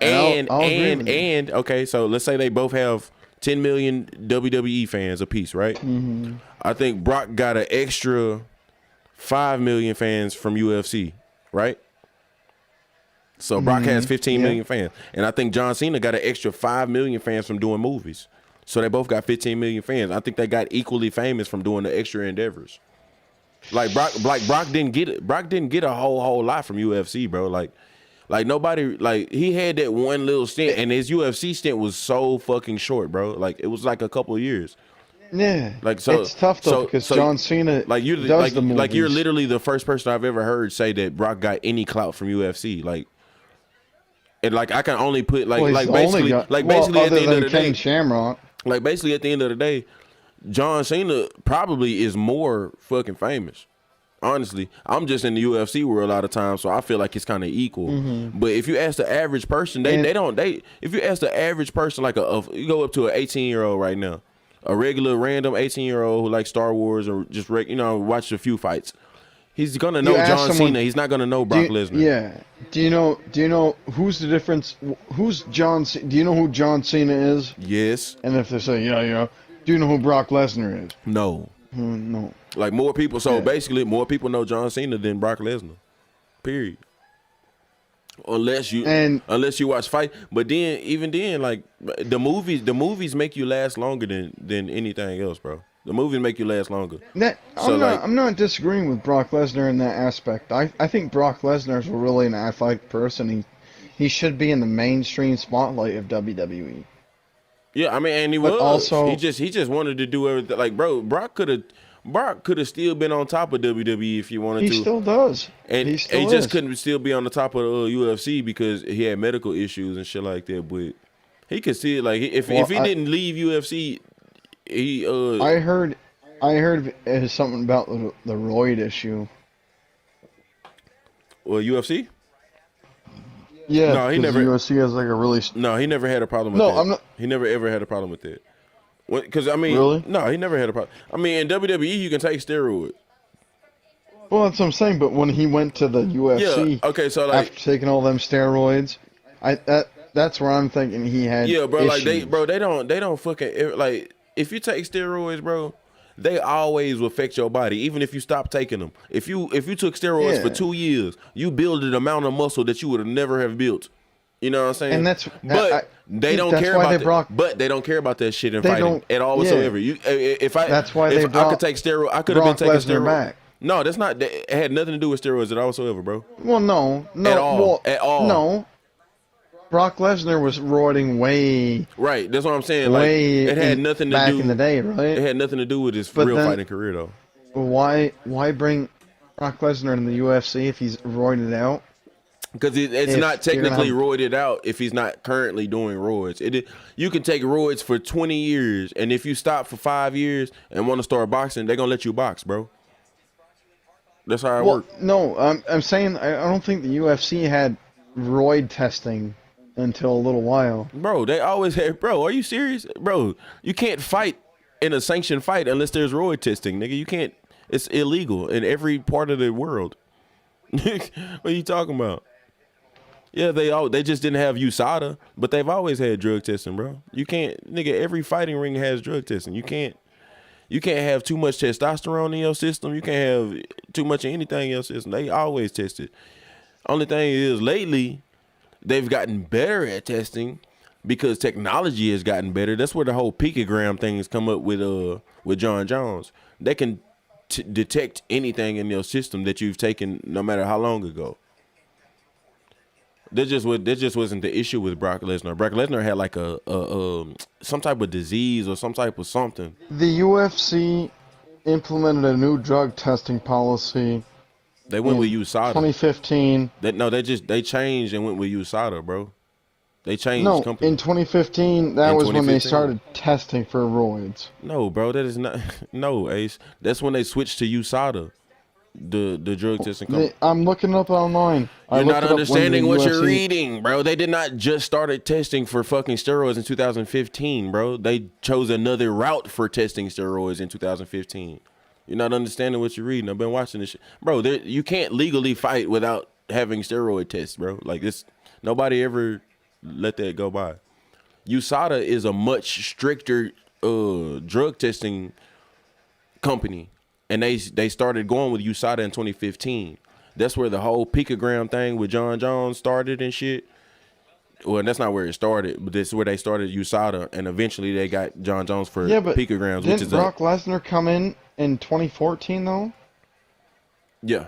I'll agree with you. Okay, so let's say they both have 10 million WWE fans apiece, right? Mm-hmm. I think Brock got an extra 5 million fans from UFC, right? So Brock has 15 million fans, and I think John Cena got an extra 5 million fans from doing movies. So they both got 15 million fans. I think they got equally famous from doing the extra endeavors. Like Brock didn't get it. Brock didn't get a whole lot from UFC, bro. Like nobody, like he had that one little stint, and his UFC stint was so fucking short, bro. Like it was like a couple of years. Yeah, Like so, it's tough though because John Cena like you does the movies. like you're literally the first person I've ever heard say that Brock got any clout from UFC. Like, and like I can only put Well, he's the only guy- basically at other the end of than the Ken day, Shamrock. like basically at the end of the day, John Cena probably is more fucking famous. Honestly, I'm just in the UFC world a lot of times, so I feel like it's kind of equal. But if you ask the average person, if you ask the average person, like you go up to an 18-year-old right now, a regular random 18-year-old who likes Star Wars or just watch a few fights, he's gonna know ask John someone- Cena. He's not gonna know Brock Lesnar. Yeah. Do you know who's the difference? Who's John? Do you know who John Cena is? Yes. And if they say yeah, do you know who Brock Lesnar is? No. No. Like more people. So Yeah. basically, more people know John Cena than Brock Lesnar. Period. Unless you watch fight, but then even then, like the movies make you last longer than anything else, bro. The movies make you last longer. I'm not disagreeing with Brock Lesnar in that aspect. I think Brock Lesnar's really an athletic person. He should be in the mainstream spotlight of WWE. Yeah, I mean, and he But was. also- he just wanted to do everything. Like, bro, Brock could have still been on top of WWE if he wanted He to. still does. And he he still just is. couldn't still be on the top of the UFC because he had medical issues and shit like that. But he could still if he didn't leave UFC, he I heard it was something about the roid issue. well UFC. Yeah, No, he 'cause never- UFC has like a really. No, he never had a problem with No, that. I'm not- He never ever had a problem with that. Because I mean, Really? no, he never had a problem. I mean, in WWE you can take steroids. Well, that's what I'm saying. But when he went to the UFC, Yeah. Okay. So like, after taking all them steroids, that's where I'm thinking he had. yeah, bro. Like issues. they don't fucking like if you take steroids, bro. They always will affect your body, even if you stop taking them. If you took steroids for Yeah. 2 years, you build an amount of muscle that you would have never have built. You know what I'm saying? And that's- but they don't that's care why about they that. brought- But they don't care about that shit in They fighting don't- at all yeah. whatsoever. That's why they I brought could take steroids. I could have been Brock taking Lesnar steroids. back. No, that's not. It had nothing to do with steroids at all whatsoever, bro. Well, no, At all. well, At all. No, Brock Lesnar was roiding way, Right. That's what I'm saying. Like way it had nothing to back do. in the day, It right? had nothing to do with his But real then- fighting career, though. Why bring Brock Lesnar in the UFC if he's roided out? Because it's If not you're gonna technically have- roided out if he's not currently doing roids. You can take roids for 20 years, and if you stop for 5 years and want to start boxing, they're gonna let you box, bro. That's how it Well, works. no, I'm saying I don't think the UFC had roid testing until a little while. Bro, they always had. Bro, are you serious, bro? You can't fight in a sanctioned fight unless there's roid testing, nigga. You can't. It's illegal in every part of the world. What are you talking about? Yeah, they just didn't have USADA, but they've always had drug testing, bro. You can't, nigga. Every fighting ring has drug testing. You can't have too much testosterone in your system. You can't have too much of anything in your system. They always test it. Only thing is, lately, they've gotten better at testing because technology has gotten better. That's where the whole picogram thing has come up with John Jones. They can detect anything in your system that you've taken, no matter how long ago. That just wasn't the issue with Brock Lesnar. Brock Lesnar had like a some type of disease or some type of something. The UFC implemented a new drug testing policy They went in with USADA. 2015. They changed and went with USADA, bro. They changed No, company. in 2015, that In was when they 2015? started testing for roids. No, bro, that is not. No, Ace. That's when they switched to USADA, the drug testing company. I'm looking up online. You're not understanding what you're UFC reading, bro. They did not just started testing for fucking steroids in 2015, bro. They chose another route for testing steroids in 2015. You're not understanding what you're reading. I've been watching this shit. Bro, you can't legally fight without having steroid tests, bro. Like this, nobody ever let that go by. USADA is a much stricter drug testing company, and they started going with USADA in 2015. That's where the whole picogram thing with John Jones started and shit. Well, that's not where it started, but that's where they started USADA, and eventually they got John Jones for picograms, which didn't is Brock Lesnar come in 2014 though? yeah,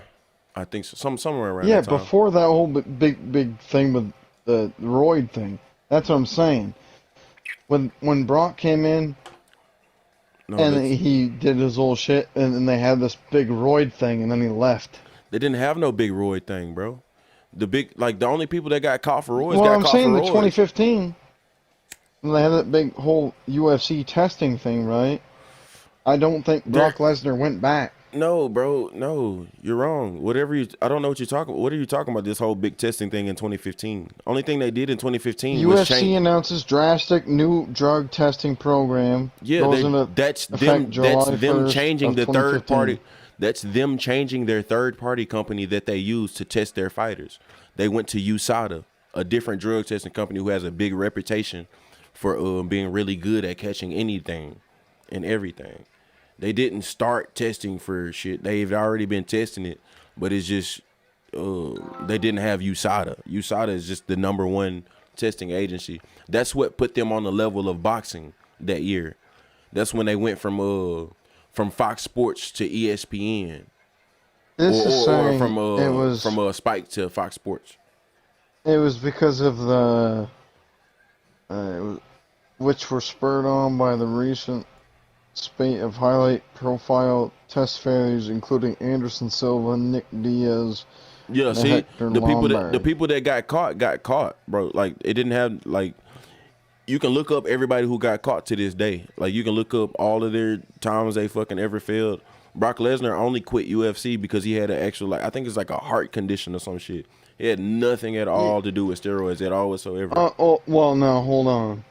I think so. Somewhere around Yeah, that time. before that whole big thing with the roid thing. That's what I'm saying. When Brock came in No, and that's- he did his little shit, and then they had this big roid thing, and then he left. they didn't have no big roid thing, bro. The only people that got caught for roids Well, got I'm caught saying for the roids. 2015, when they had that big whole UFC testing thing, right? I don't think Brock Lesnar went back. No, bro, no, you're wrong. I don't know what you're talking about. What are you talking about? This whole big testing thing in 2015. Only thing they did in 2015 was UFC change. announces drastic new drug testing program. Yeah, goes into that's them. effect That's July them 1st changing of the third 2015. party. That's them changing their third party company that they use to test their fighters. They went to USADA, a different drug testing company who has a big reputation for being really good at catching anything and everything. They didn't start testing for shit. They've already been testing it, but it's just they didn't have USADA. USADA is just the number one testing agency. That's what put them on the level of boxing that year. That's when they went from Fox Sports to ESPN, This is or saying from it was Spike to Fox Sports. it was because of the which were spurred on by the recent spate of highlight profile test failures, including Anderson Silva, Nick Diaz. Yeah, and see, Hector the Lombard. people that got caught, bro. Like it didn't have like. You can look up everybody who got caught to this day. Like you can look up all of their times they fucking ever failed. Brock Lesnar only quit UFC because he had an actual I think it's like a heart condition or some shit. It had nothing at all to do with steroids at all whatsoever. Well, no, hold on.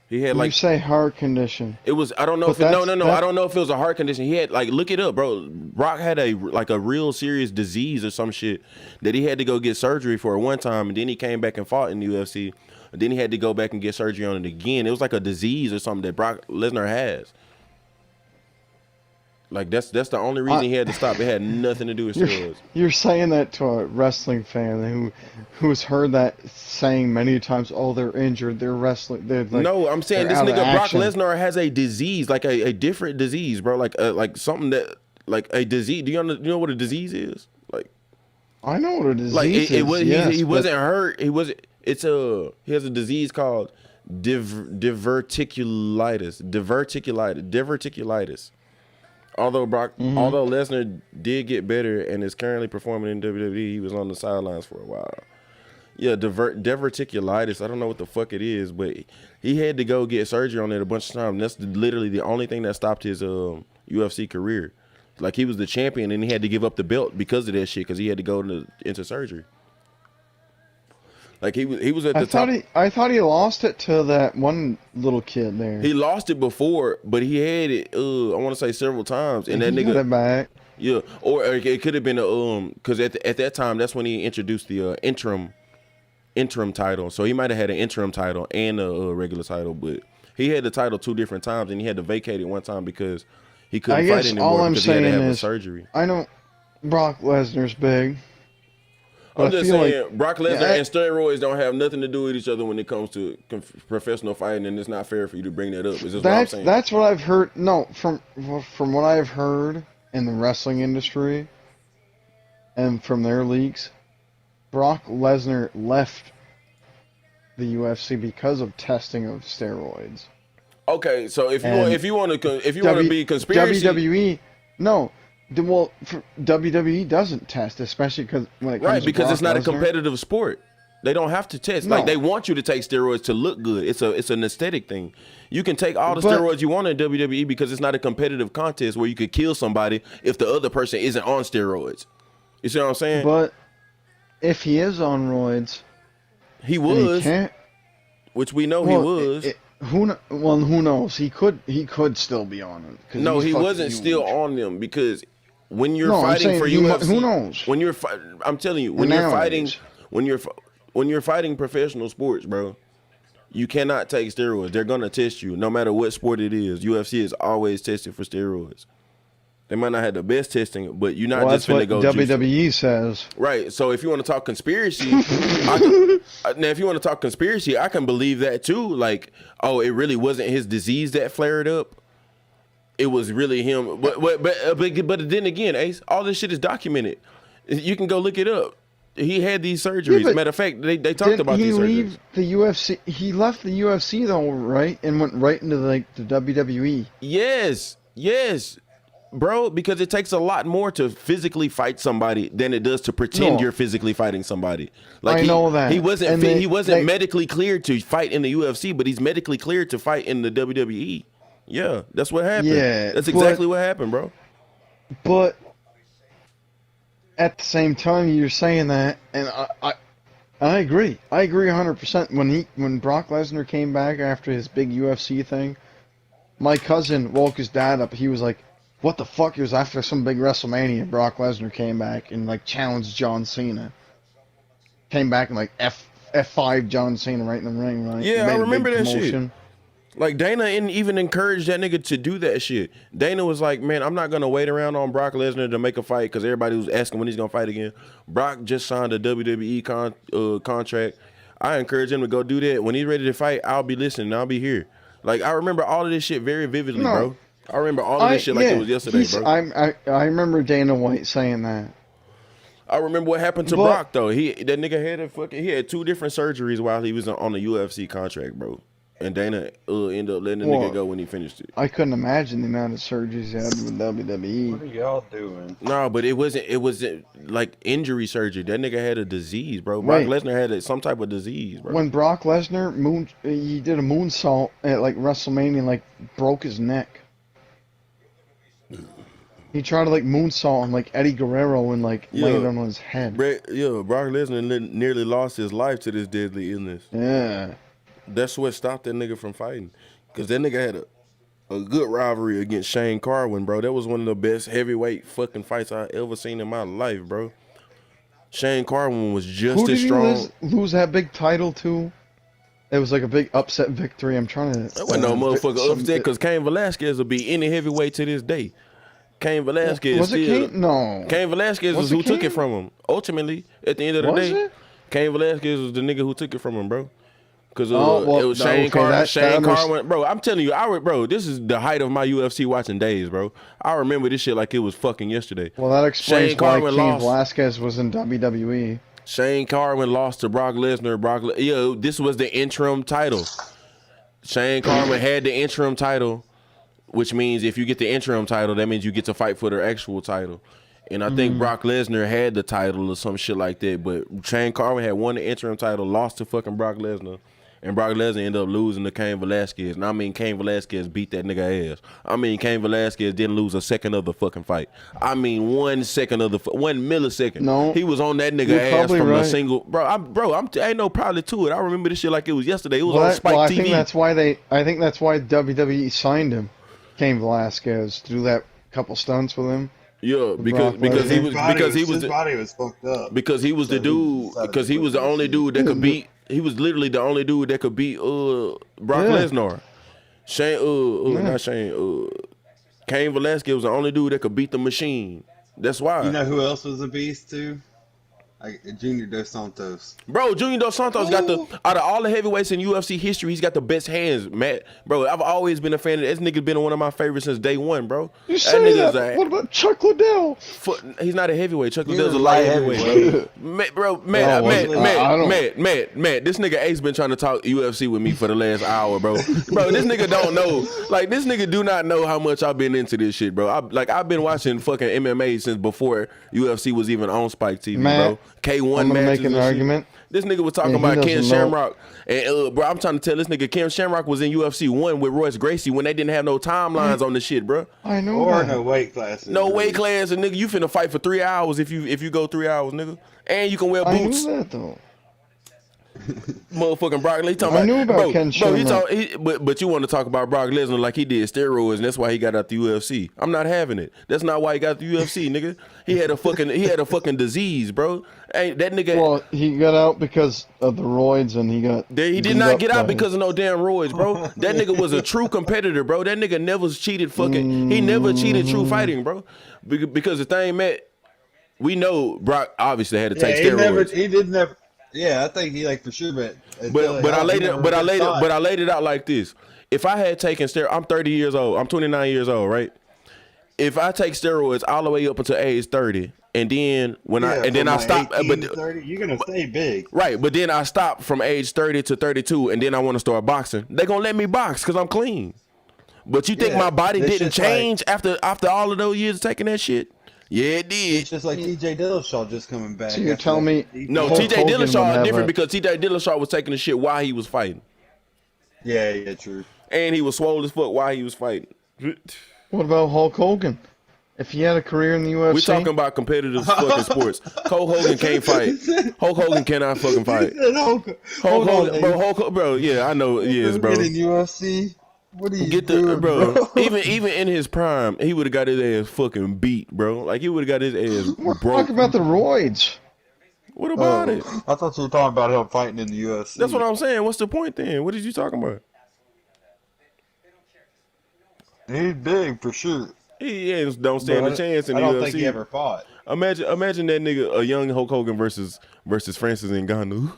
He had You like say heart condition. it was. I don't know But if no. that's- I don't know if it was a heart condition. He had like look it up, bro. Brock had a real serious disease or some shit that he had to go get surgery for at one time, and then he came back and fought in the UFC. And then he had to go back and get surgery on it again. It was like a disease or something that Brock Lesnar has. Like that's the only reason he had to stop. It had nothing to do with steroids. You're saying that to a wrestling fan who's heard that saying many times. Oh, they're injured. They're wrestling. They're like, No, I'm saying they're this out of nigga Brock action. Lesnar has a disease, like a different disease, bro. Like something that like a disease. Do you know what a disease is? Like I know what a disease Like is. it was, Yes, he but wasn't hurt. He was. It's he has a disease called diverticulitis. Diverticulitis. Although although Lesnar did get better and is currently performing in WWE, he was on the sidelines for a while. Yeah, diverticulitis. I don't know what the fuck it is, but he had to go get surgery on it a bunch of times. That's literally the only thing that stopped his UFC career. Like he was the champion and he had to give up the belt because of that shit because he had to go into surgery. Like he was at the top. I thought he lost it to that one little kid there. He lost it before, but he had it. I want to say several times, and that he nigga got it back. Yeah, or it could have been because at that time that's when he introduced the interim title. So he might have had an interim title and a regular title, but he had the title 2 different times, and he had to vacate it one time because he couldn't fight anymore because he had to have a surgery. I know Brock Lesnar's big. I'm just saying, like, Brock Lesnar and steroids don't have nothing to do with each other when it comes to professional fighting, and it's not fair for you to bring that up. Is just what I'm saying. That's what I've heard. No, from what I've heard in the wrestling industry and from their leaks, Brock Lesnar left the UFC because of testing of steroids. Okay, so if you want to be conspiracy, WWE, no. Well, WWE doesn't test, especially when it comes right, to because Brock it's not Lesnar. a competitive sport. They don't have to test. No. Like they want you to take steroids to look good. It's an aesthetic thing. You can take all the steroids you want in WWE because it's not a competitive contest where you could kill somebody if the other person isn't on steroids. You see what I'm saying? But if he is on roids, he was, he which we know he was. Who knows? He could still be on them. No, he wasn't still on them because when you're fighting for UFC, who knows? When you're, I'm telling you, when you're fighting professional sports, bro, you cannot take steroids. They're gonna test you, no matter what sport it is. UFC is always tested for steroids. They might not have the best testing, but you're not just finna go. WWE says. Right. So if you want to talk conspiracy, if you want to talk conspiracy, I can believe that too. Like, oh, it really wasn't his disease that flared up. It was really him. But then again, Ace, all this shit is documented. You can go look it up. He had these surgeries. Yeah, matter of fact, they talked about these surgeries. He leave the UFC? He left the UFC though, right, and went right into the WWE. Yes, bro. Because it takes a lot more to physically fight somebody than it does to pretend you're physically fighting somebody. Like I know that he wasn't medically cleared to fight in the UFC, but he's medically cleared to fight in the WWE. Yeah, that's what happened. Yeah, that's exactly what happened, bro. But at the same time, you're saying that, and I agree. I agree 100%. When Brock Lesnar came back after his big UFC thing, my cousin woke his dad up. He was like, "What the fuck?" It was after some big WrestleMania. Brock Lesnar came back and like challenged John Cena. Came back and like F5 John Cena right in the ring, right? Yeah, I remember that shit. Like Dana even encouraged that nigga to do that shit. Dana was like, man, I'm not gonna wait around on Brock Lesnar to make a fight because everybody was asking when he's gonna fight again. Brock just signed a WWE contract. I encourage him to go do that. When he's ready to fight, I'll be listening. I'll be here. Like I remember all of this shit very vividly, bro. I remember all of this shit like it was yesterday, bro. I remember Dana White saying that. I remember what happened to Brock though. That nigga had he had 2 different surgeries while he was on the UFC contract, bro. And Dana ended up letting the nigga go when he finished it. I couldn't imagine the amount of surgeries he had with WWE. What are y'all doing? No, but it wasn't like injury surgery. That nigga had a disease, bro. Brock Lesnar had some type of disease, bro. When Brock Lesnar he did a moonsault at like WrestleMania and like broke his neck. He tried to like moonsault on like Eddie Guerrero and like landed on his head. Brock Lesnar nearly lost his life to this deadly illness. Yeah. That's what stopped that nigga from fighting. Because that nigga had a good rivalry against Shane Carwin, bro. That was one of the best heavyweight fucking fights I ever seen in my life, bro. Shane Carwin was just as strong. Who did he lose that big title to? It was like a big upset victory. I'm trying to... That wasn't no motherfucker upset because Cain Velasquez will be any heavyweight to this day. Cain Velasquez was it Cain? No. Cain Velasquez was who took it from him. Ultimately, at the end of the day, Cain Velasquez was the nigga who took it from him, bro. Cause well, it was Shane okay, Carwin. that Shane was- Carwin, bro. I'm telling you, bro. This is the height of my UFC watching days, bro. I remember this shit like it was fucking yesterday. Well, that explains Shane why Carwin Cain lost. Velasquez was in WWE. Shane Carwin lost to Brock Lesnar. Yo, this was the interim title. Shane Carwin had the interim title, which means if you get the interim title, that means you get to fight for the actual title. And I think Brock Lesnar had the title or some shit like that. But Shane Carwin had won the interim title, lost to fucking Brock Lesnar. And Brock Lesnar ended up losing to Cain Velasquez. And I mean, Cain Velasquez beat that nigga ass. I mean, Cain Velasquez didn't lose a second of the fucking fight. I mean, 1 second of the 1 millisecond. No, he was on that nigga you're ass probably from right. a single. Ain't no probably to it. I remember this shit like it was yesterday. It was on Well, Spike I TV. think that's why WWE signed him, Cain Velasquez, to do that couple stunts with him. Yeah, because Brock Lesnar. His body was fucked up. because he was the dude. Because he was the only dude that could beat. He was literally the only dude that could beat Brock Yeah. Lesnar. Not Shane. Cain Velasquez was the only dude that could beat the machine. That's why. You know who else was a beast too? Like Junior Dos Santos. Bro, Junior Dos Santos got out of all the heavyweights in UFC history, he's got the best hands, Matt. Bro, I've always been a fan of this nigga. Been one of my favorites since day one, bro. You say that? nigga's What about Chuck Liddell? he's not a heavyweight. Chuck He Liddell's a was light light heavyweight. heavyweight. Matt, bro, I don't- Matt. This nigga Ace been trying to talk UFC with me for the last hour, bro. Bro, this nigga don't know. Like, this nigga do not know how much I've been into this shit, bro. I've been watching fucking MMA since before UFC was even on Spike TV, Matt, bro. K1 I'm gonna matches make an and shit. argument. This nigga was talking And he about Ken doesn't know. Shamrock. And, bro, I'm trying to tell this nigga Ken Shamrock was in UFC 1 with Royce Gracie when they didn't have no timelines on the shit, bro. I know Or that. no weight classes. No weight class, and nigga, you finna fight for 3 hours if you go 3 hours, nigga. And you can wear I boots. knew that though. Motherfucking Brock Lesnar. Talking I knew about bro, Ken bro, Shamrock. but you want to talk about Brock Lesnar like he did steroids, and that's why he got out the UFC. I'm not having it. That's not why he got the UFC, nigga. He had a fucking disease, bro. Ain't that nigga? Well, he got out because of the roids, and he got. He did beat not up get out by- because of no damn roids, bro. That nigga was a true competitor, bro. That nigga never cheated fucking. He never cheated true fighting, bro. Because the thing, Matt, we know Brock obviously had to take steroids. He did never. Yeah, I think he for sure, But I laid it out like this. If I had taken steroids, I'm 30 years old. I'm 29 years old, right? If I take steroids all the way up until age 30, and then I stop, but 30, you're gonna stay big. right, but then I stop from age 30 to 32, and then I want to start boxing. They gonna let me box because I'm clean. But you think Yeah, my body this didn't shit's change after all of those years of taking that shit? Yeah, it did. It's just like TJ Dillashaw just coming back. So you're after telling that. me- No, Hulk TJ Hogan would Dillashaw have is different a- because TJ Dillashaw was taking the shit while he was fighting, Yeah, true. and he was swole as fuck while he was fighting. What about Hulk Hogan? If he had a career in the UFC, We talking about competitive fucking sports. Hulk Hogan can't fight. Hulk Hogan cannot fucking fight. Hulk Hogan, bro. Yeah, I know. Yes, bro. In UFC. What are you Get the doing, bro. Even in his prime, he would have got his ass fucking beat, bro. Like he would have got his ass we're broke. talking about the roids. What about it? I thought you were talking about him fighting in the UFC. That's what I'm saying. What's the point then? What is you talking about? He's big for sure. He don't stand a chance in the I don't UFC. think he ever fought. Imagine that nigga, a young Hulk Hogan versus Francis Ngannou,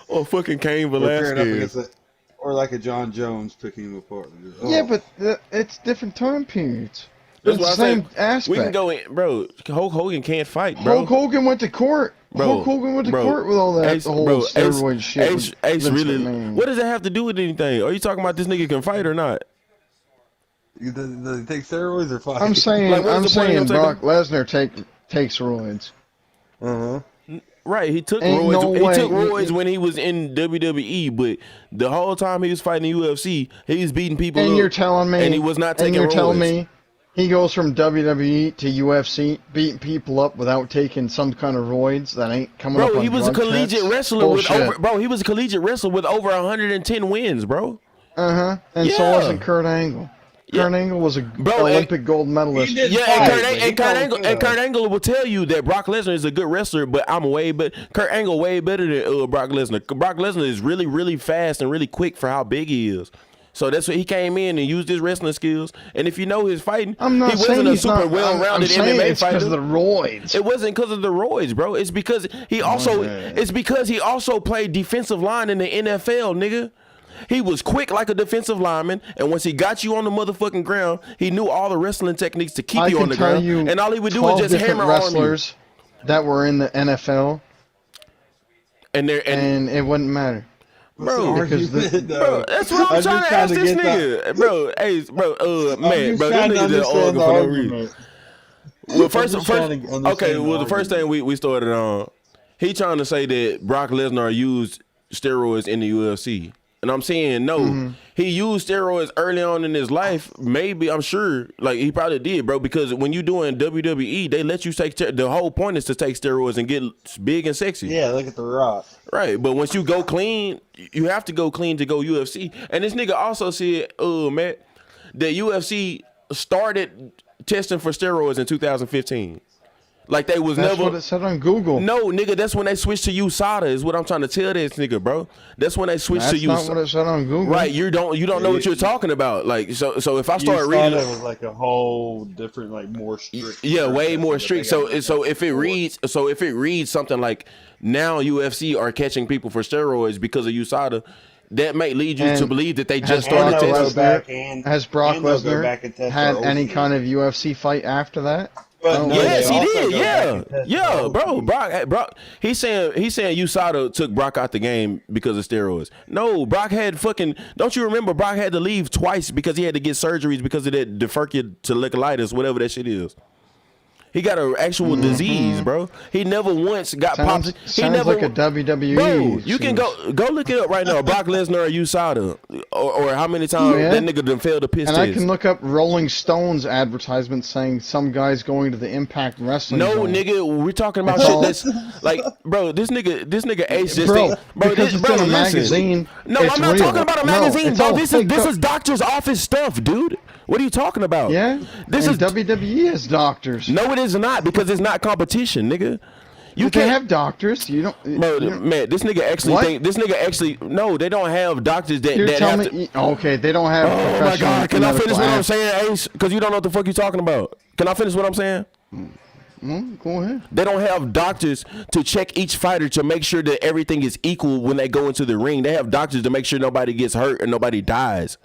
or fucking Cain Or pairing up Velasquez. against or like a John Jones picking him apart. Oh. Yeah, but it's different time periods. That's It's what the I'm same saying. aspect. We can go in, bro. Hulk Hogan can't fight, bro. Hulk Hogan went to court. Bro, Hulk Hogan went to bro, court with all that, Ace, the whole bro, steroid shit. Ace with Vince really. McMahon. What does that have to do with anything? Are you talking about this nigga can fight or not? Does he take steroids or fight? I'm saying, Like, what is the point of him Brock Lesnar takes roids. Right, he took Ain't roids. no He way. took roids when he was in WWE, but the whole time he was fighting UFC, he was beating people. And up, you're telling me, and he was not and taking you're roids. telling me he goes from WWE to UFC, beating people up without taking some kind of roids that ain't coming up Bro, on he was a drug collegiate tests? wrestler with Bullshit. over. Bro, he was a collegiate wrestler with over 110 wins, bro. And so Yeah. wasn't Kurt Angle. Kurt Angle was a Olympic gold medalist. He did Yeah, fight, but and he Kurt Angle will tell you that Brock Lesnar is a good wrestler, but I'm way better. Kurt Angle way better than Brock Lesnar. Brock Lesnar is really, really fast and really quick for how big he is. So that's what he came in and used his wrestling skills. And if you know his fighting, I'm not he saying wasn't a he's super not. well-rounded I'm saying MMA it's because fighter. of the roids. It wasn't because of the roids, bro. It's because he also man. it's because he also played defensive line in the NFL, nigga. He was quick like a defensive lineman, and once he got you on the motherfucking ground, he knew all the wrestling techniques to keep I you on can the tell ground. you And all he would do 12 was just different hammer arm you. wrestlers that were in the NFL, And and it wouldn't matter. bro, because bro, that's what I'm trying to ask this nigga. Bro, hey, bro, man, bro, this nigga just arguing for no reason. Well, first, okay. Well, the first thing we started on, he trying to say that Brock Lesnar used steroids in the UFC, and I'm saying no. He used steroids early on in his life. Maybe I'm sure, like he probably did, bro. Because when you doing WWE, they let you take. The whole point is to take steroids and get big and sexy. Yeah, look at The Rock. Right, but once you go clean, you have to go clean to go UFC. And this nigga also said, Matt, that UFC started testing for steroids in 2015. Like they was That's never. what it said on Google. No, nigga, that's when they switched to USADA. Is what I'm trying to tell this nigga, bro. That's when they switched That's to not USADA. what it said on Google. Right, you don't know what you're talking about. Like so if I start reading, it was like a whole different, like more strict. yeah, way more But they strict. got So if it reads something like now UFC are catching people for steroids because of USADA, that may lead you to And believe that they has just And started they'll testing. go back and- Has Brock and they'll go Lesnar back and test had their any OC. kind of UFC fight after that? But no, Yes, they he also did. go Yeah, back and test yeah, their bro. OC. Brock. He's saying USADA took Brock out the game because of steroids. No, Brock had fucking. Don't you remember? Brock had to leave twice because he had to get surgeries because of that diverticulitis, whatever that shit is. He got an actual disease, bro. He never once got Sounds, popped. He sounds never. like a WWE. Bro, you can excuse. go look it up right now. Brock Lesnar or USADA, or how many times Yeah. that nigga done failed to piss And I test. can look up Rolling Stones advertisement saying some guy's going to the Impact Wrestling. No, Zone. nigga, we're talking about That's shit all. that's like, bro. This nigga Ace just Bro, think, bro. because This, it's bro, in a listen. magazine, No, it's I'm not real. talking about a No, magazine, it's bro. all This fake is up. doctor's office stuff, dude. What are you talking about? Yeah, this and is WWE has doctors. no, it is not because it's not competition, nigga. You But they can't have doctors. You don't. Bro, you don't- man, this nigga actually What? think this nigga actually no, they don't have doctors that You're that have telling to. me? Okay, they don't have. Oh my professional god, can I finish medical what I'm act- saying, Ace? Because you don't know what the fuck you're talking about. Can I finish what I'm saying? Go ahead. They don't have doctors to check each fighter to make sure that everything is equal when they go into the ring. They have doctors to make sure nobody gets hurt and nobody dies.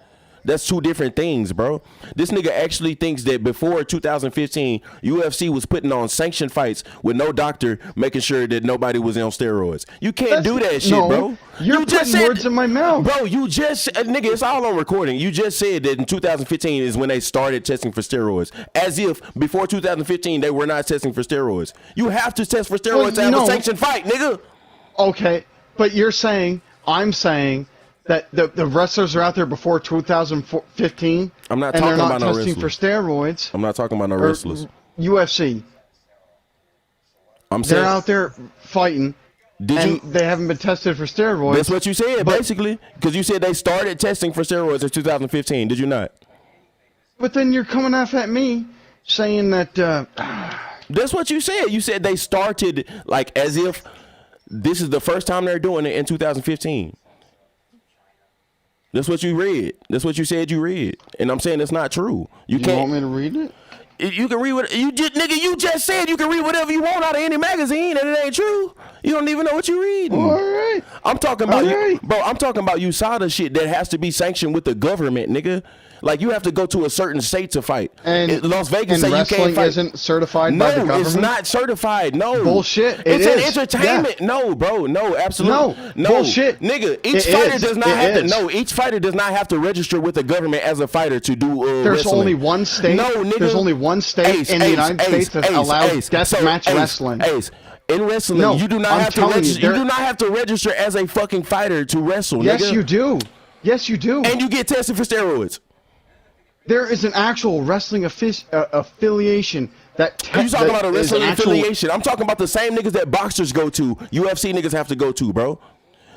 That's two different things, bro. This nigga actually thinks that before 2015, UFC was putting on sanctioned fights with no doctor making sure that nobody was on steroids. You can't do that shit, no, bro. You're You just putting words in my mouth. Bro, you just nigga, it's all on recording. You just said that in 2015 is when they started testing for steroids. As if before 2015 they were not testing for steroids. You have to test for steroids to have a sanctioned fight, nigga. Okay, but I'm saying that the wrestlers are out there before 2015. I'm not and talking they're about not no testing for wrestlers. steroids. I'm not talking about no or wrestlers. UFC. I'm They're saying out there fighting, Did and you? they haven't been tested for steroids. That's what you said, but- basically, because you said they started testing for steroids in 2015. Did you not? But then you're coming off at me saying that. That's what you said. You said they started like as if this is the first time they're doing it in 2015. That's what you read. That's what you said you read, and I'm saying it's not true. You You can't. want me to read it? You can read what you just nigga. You just said you can read whatever you want out of any magazine, and it ain't true. You don't even know what you're reading. All right. I'm talking about All right. bro. I'm talking about USADA shit that has to be sanctioned with the government, nigga. Like you have to go to a certain state to fight. And Las Vegas and say you wrestling can't fight. isn't certified by the No, government. it's not certified. No Bullshit. It It's an is. entertainment. Yeah. No, bro. No, absolutely. No. Bullshit. Nigga, each It fighter is. does not It have to. is. No, each fighter does not have to register with the government as a fighter to do. There's wrestling. only one state. No, nigga. There's only one state in the United States that allows deathmatch wrestling. Ace. In wrestling, No, you do not I'm have to telling you, register. You there- do not have to register as a fucking fighter to wrestle. Yes, nigga. you do. Yes, you do. And you get tested for steroids. There is an actual wrestling affiliation that. You talking about a that is wrestling an actual- affiliation? I'm talking about the same niggas that boxers go to. UFC niggas have to go to, bro.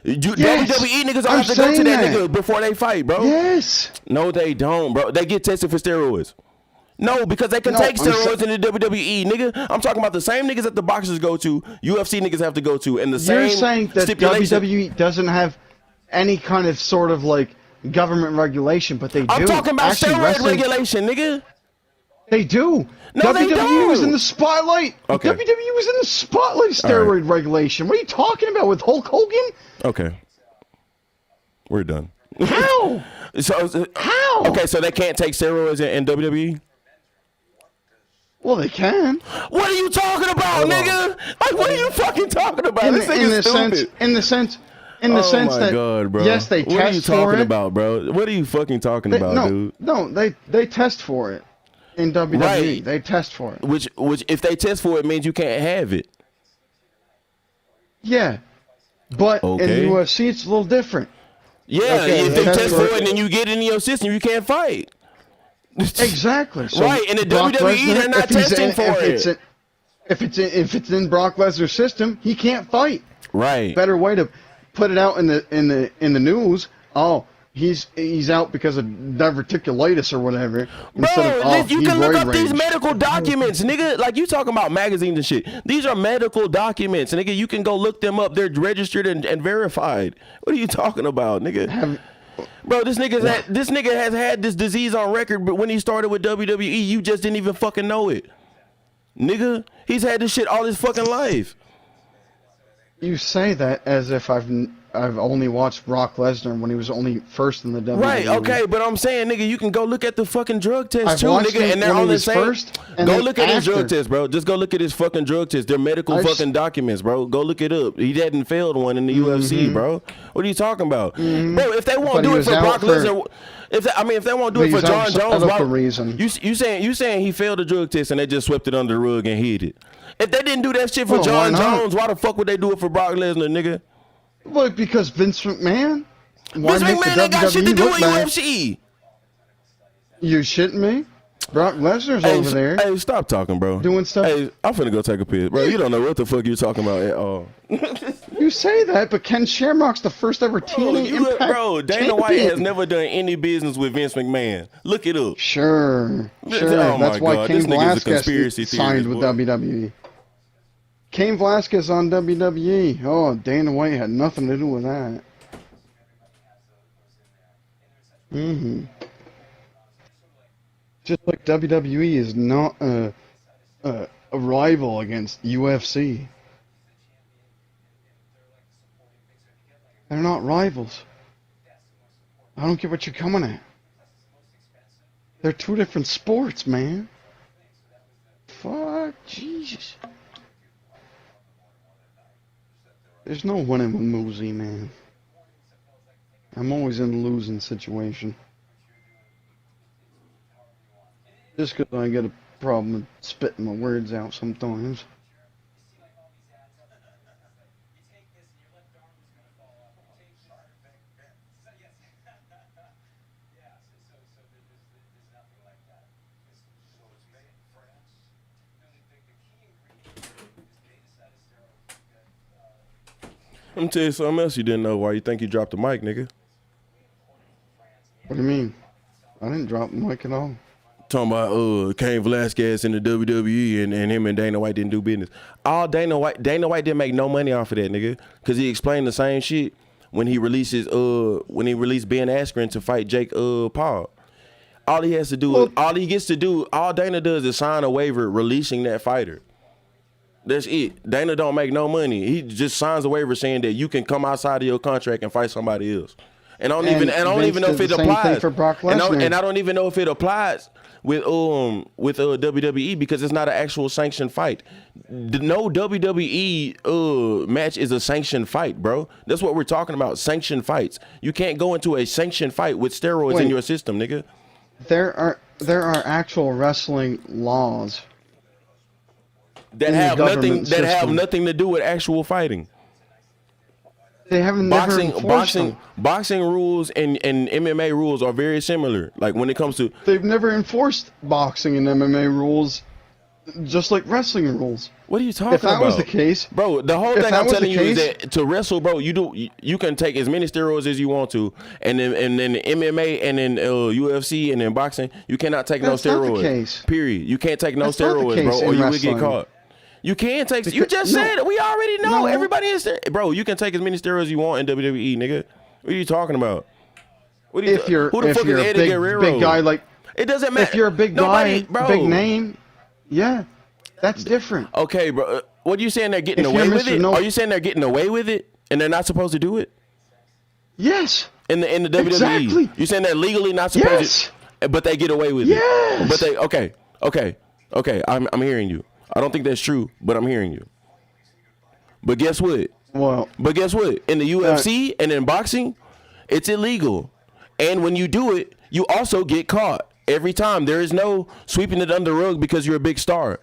Yes, WWE niggas don't I'm have to go to saying that that. nigga before they fight, bro. Yes. No, they don't, bro. They get tested for steroids. No, because they can No, take I'm steroids in the WWE, nigga. I'm talking about the same niggas that the boxers go to, UFC niggas have to go to, and the You're same saying that stipulation. WWE doesn't have any kind of sort of like government regulation, but they do. I'm talking about Actually, steroid wrestling- regulation, nigga. They do. No, they WWE was don't. in the spotlight. Okay. WWE was in the spotlight. Steroid regulation. What are you talking about with Hulk Hogan? Okay. We're done. How? So How? okay, so they can't take steroids in WWE? Well, they can. What are you talking about, nigga? Like, what are you fucking talking about? This thing is stupid. In the sense that God, bro. yes, they What are you test for talking it. about, bro? What are you fucking talking They- about, no, dude? no, they test for it in WWE. Right. They test for it. Which if they test for it means you can't have it. Yeah, but Okay. in UFC it's a little different. Yeah, Okay, if they test test for for it. it and then you get it in your system, you can't fight. Exactly. So Right, in the Brock WWE, they're Lesnar, not if he's testing in- for it. If it's in Brock Lesnar's system, he can't fight. Right. Better way to put it out in the news. Oh, he's out because of diverticulitis or whatever. Instead Bro, of you he can look roid up these raged. medical documents, nigga. Like, you talking about magazines and shit. These are medical documents, nigga. You can go look them up. They're registered and verified. What are you talking about, nigga? Bro, this nigga has had this disease on record, but when he started with WWE, you just didn't even fucking know it. Nigga, he's had this shit all his fucking life. You say that as if I've only watched Brock Lesnar when he was only first in the WWE. Right, okay, but I'm saying, nigga, you can go look at the fucking drug test I've too, watched nigga, him and they're when he on the was same. first, and Go then look at his drug after. test, bro. Just go look at his fucking drug test. They're medical I've fucking documents, bro. Go look it up. He hadn't failed one in the UFC, bro. What are you talking about, bro? If they won't But he do it was for out Brock for- Lesnar, if they won't do But it for he's out John Jones, for why? a reason. You saying he failed the drug test and they just swept it under the rug and hid it? If they didn't do that shit for Well, why John not? Jones, why the fuck would they do it for Brock Lesnar, nigga? Well, because Vince McMahon. Why Vince make the McMahon ain't got shit to WWE do look with bad? UFC. You shitting me? Brock Lesnar's Hey, over there hey, stop talking, bro. doing stuff. Hey, I'm finna go take a piss, bro. You don't know what the fuck you're talking about at all. You say that, but Ken Shamrock's the first ever TNA Impact Bro, Dana White champion. has never done any business with Vince McMahon. Look it up. Sure. Oh That's my why God, Cain this nigga's a Velasquez conspiracy signed theorist, with boy. WWE. Cain Velasquez on WWE. Oh, Dana White had nothing to do with that. Just like WWE is not a rival against UFC. They're not rivals. I don't get what you're coming at. They're two different sports, man. Fuck, Jesus. There's no winning with Moosey, man. I'm always in a losing situation. Just 'cause I get a problem with spitting my words out sometimes. Let me tell you something else you didn't know. Why you think you dropped the mic, nigga? What do you mean? I didn't drop the mic at all. Talking about Cain Velasquez in the WWE and him and Dana White didn't do business. All Dana White didn't make no money off of that, nigga, because he explained the same shit when he released Ben Askren to fight Jake Paul. All he has to do, all Dana does is sign a waiver releasing that fighter. That's it. Dana don't make no money. He just signs a waiver saying that you can come outside of your contract and fight somebody else. And I don't even know if Vince did it the same applies. thing for Brock Lesnar. And I don't even know if it applies with WWE because it's not an actual sanctioned fight. No WWE match is a sanctioned fight, bro. That's what we're talking about. Sanctioned fights. You can't go into a sanctioned fight with steroids in Wait. your system, nigga. There are actual wrestling laws. That In the have government system. nothing to do with actual fighting. They haven't never enforced them. Boxing rules and MMA rules are very similar. Like when it comes to They've never enforced boxing and MMA rules, just like wrestling rules. what are you talking about? If that was the case, bro, the whole if thing that I'm was telling the you is case- that to wrestle, bro, you can take as many steroids as you want to, and then MMA and then UFC and then boxing, you cannot take That's no not the steroids. case. Period. You can't take no That's not the steroids, case bro, or in you would get wrestling. caught. You can take. You Because- just no. said it. We already know. No. Everybody is there, bro. You can take as many steroids you want in WWE, nigga. What are you talking about? What do you, if you're who the if fuck you're is a Eddie Guerrero? big guy like It doesn't matter. if you're a big Nobody, guy, bro. big name, yeah, that's different. Okay, bro. What are you saying? They're getting If away you're with Mr. it? No- Are you saying they're getting away with it and they're not supposed to do it Yes, in the WWE? Exactly. You saying they're legally not supposed Yes. to, but they get away with Yes. it? But they okay. I'm hearing you. I don't think that's true, but I'm hearing you. But guess what? well, But guess what? In the UFC and in boxing, it's illegal. And when you do it, you also get caught every time. There is no sweeping it under the rug because you're a big star.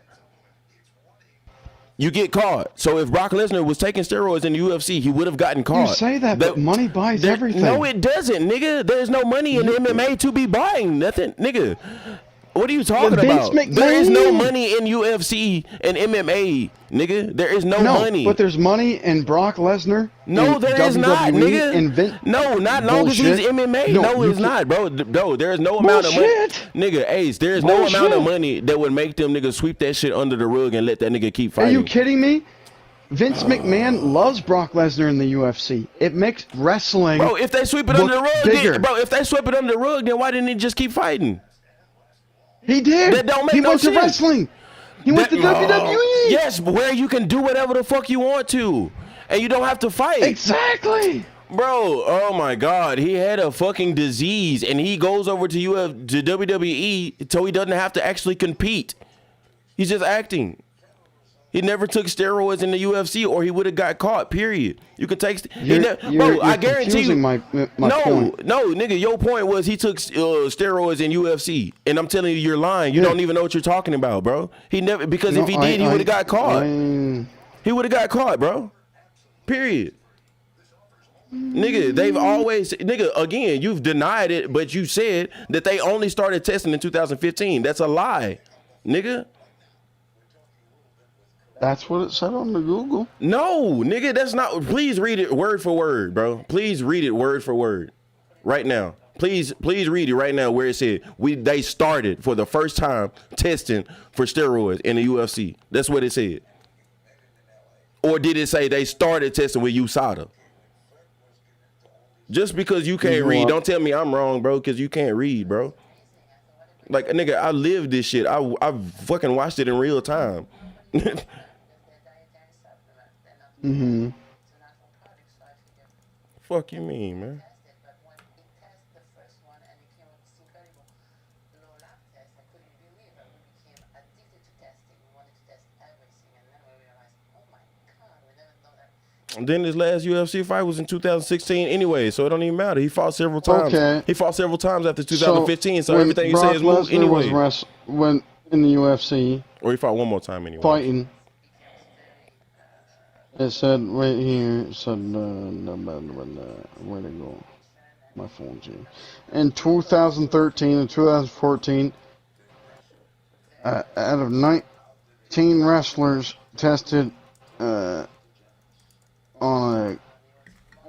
You get caught. So if Brock Lesnar was taking steroids in the UFC, he would have gotten caught. you say that, but money buys everything. No, it doesn't, nigga. There's no money in MMA to be buying nothing, nigga. What are you talking Vince about? McMahon. There is no money in UFC and MMA, nigga. There is no money. but there's money in Brock Lesnar. No, in there is not, WWE, nigga. and No, not long as he's Bullshit. MMA. No, No, you it's can't- not, bro. No, there is no amount of money. Bullshit. Nigga, Ace, there is no amount of Bullshit. money that would make them niggas sweep that shit under the rug and let that nigga keep Are fighting. you kidding me? Vince McMahon loves Brock Lesnar in the UFC. It makes wrestling. Bro, if they sweep it look under the rug, bigger. then, bro, if they sweep it under the rug, then why didn't he just keep fighting? He did. That don't make he no went sense. to wrestling. He went to E. WWE. Yes, where you can do whatever the fuck you want to, and you don't have to fight. Exactly. Bro, oh my God, he had a fucking disease, and he goes over to to WWE so he doesn't have to actually compete. He's just acting. He never took steroids in the UFC, or he would have got caught. Period. You can take. You're I guarantee you. confusing my no, point. no, nigga. Your point was he took steroids in UFC, and I'm telling you, you're lying. You Yeah. don't even know what you're talking about, bro. He never because if he No, did, he would have got caught. I- He would have got caught, bro. Period. Nigga, they've always, nigga, again, you've denied it, but you said that they only started testing in 2015. That's a lie, nigga. That's what it said on the Google. No, nigga, that's not, please read it word for word, bro. Please read it word for word right now. Please read it right now where it said they started for the first time testing for steroids in the UFC. That's what it said. Or did it say they started testing with USADA? Just because you can't read, don't tell me I'm wrong, bro, because you can't read, bro. Like, nigga, I lived this shit. I fucking watched it in real time. Fuck you mean, man? And then his last UFC fight was in 2016 anyway, so it don't even matter. He fought several times. Okay. He fought several times after 2015, so when everything you Brock say is moot Lesnar anyway. was when in the UFC Or he fought one more time anyway. fighting. It said right here. It said where to go? My phone's here. In 2013 and 2014, out of 19 wrestlers tested on a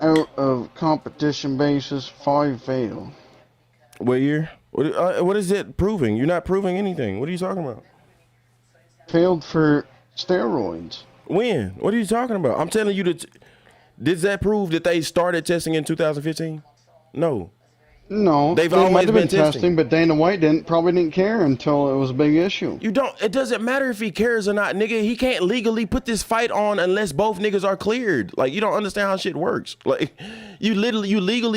out of competition basis, 5 failed. What year? What is it proving? You're not proving anything. What are you talking about? Failed for steroids. When? What are you talking about? I'm telling you that. Did that prove that they started testing in 2015? No. No, They've they always might have been been testing, but Dana White probably didn't care until it was a big issue. You don't. It doesn't matter if he cares or not, nigga. He can't legally put this fight on unless both niggas are cleared. Like, you don't understand how shit works. Like, you legally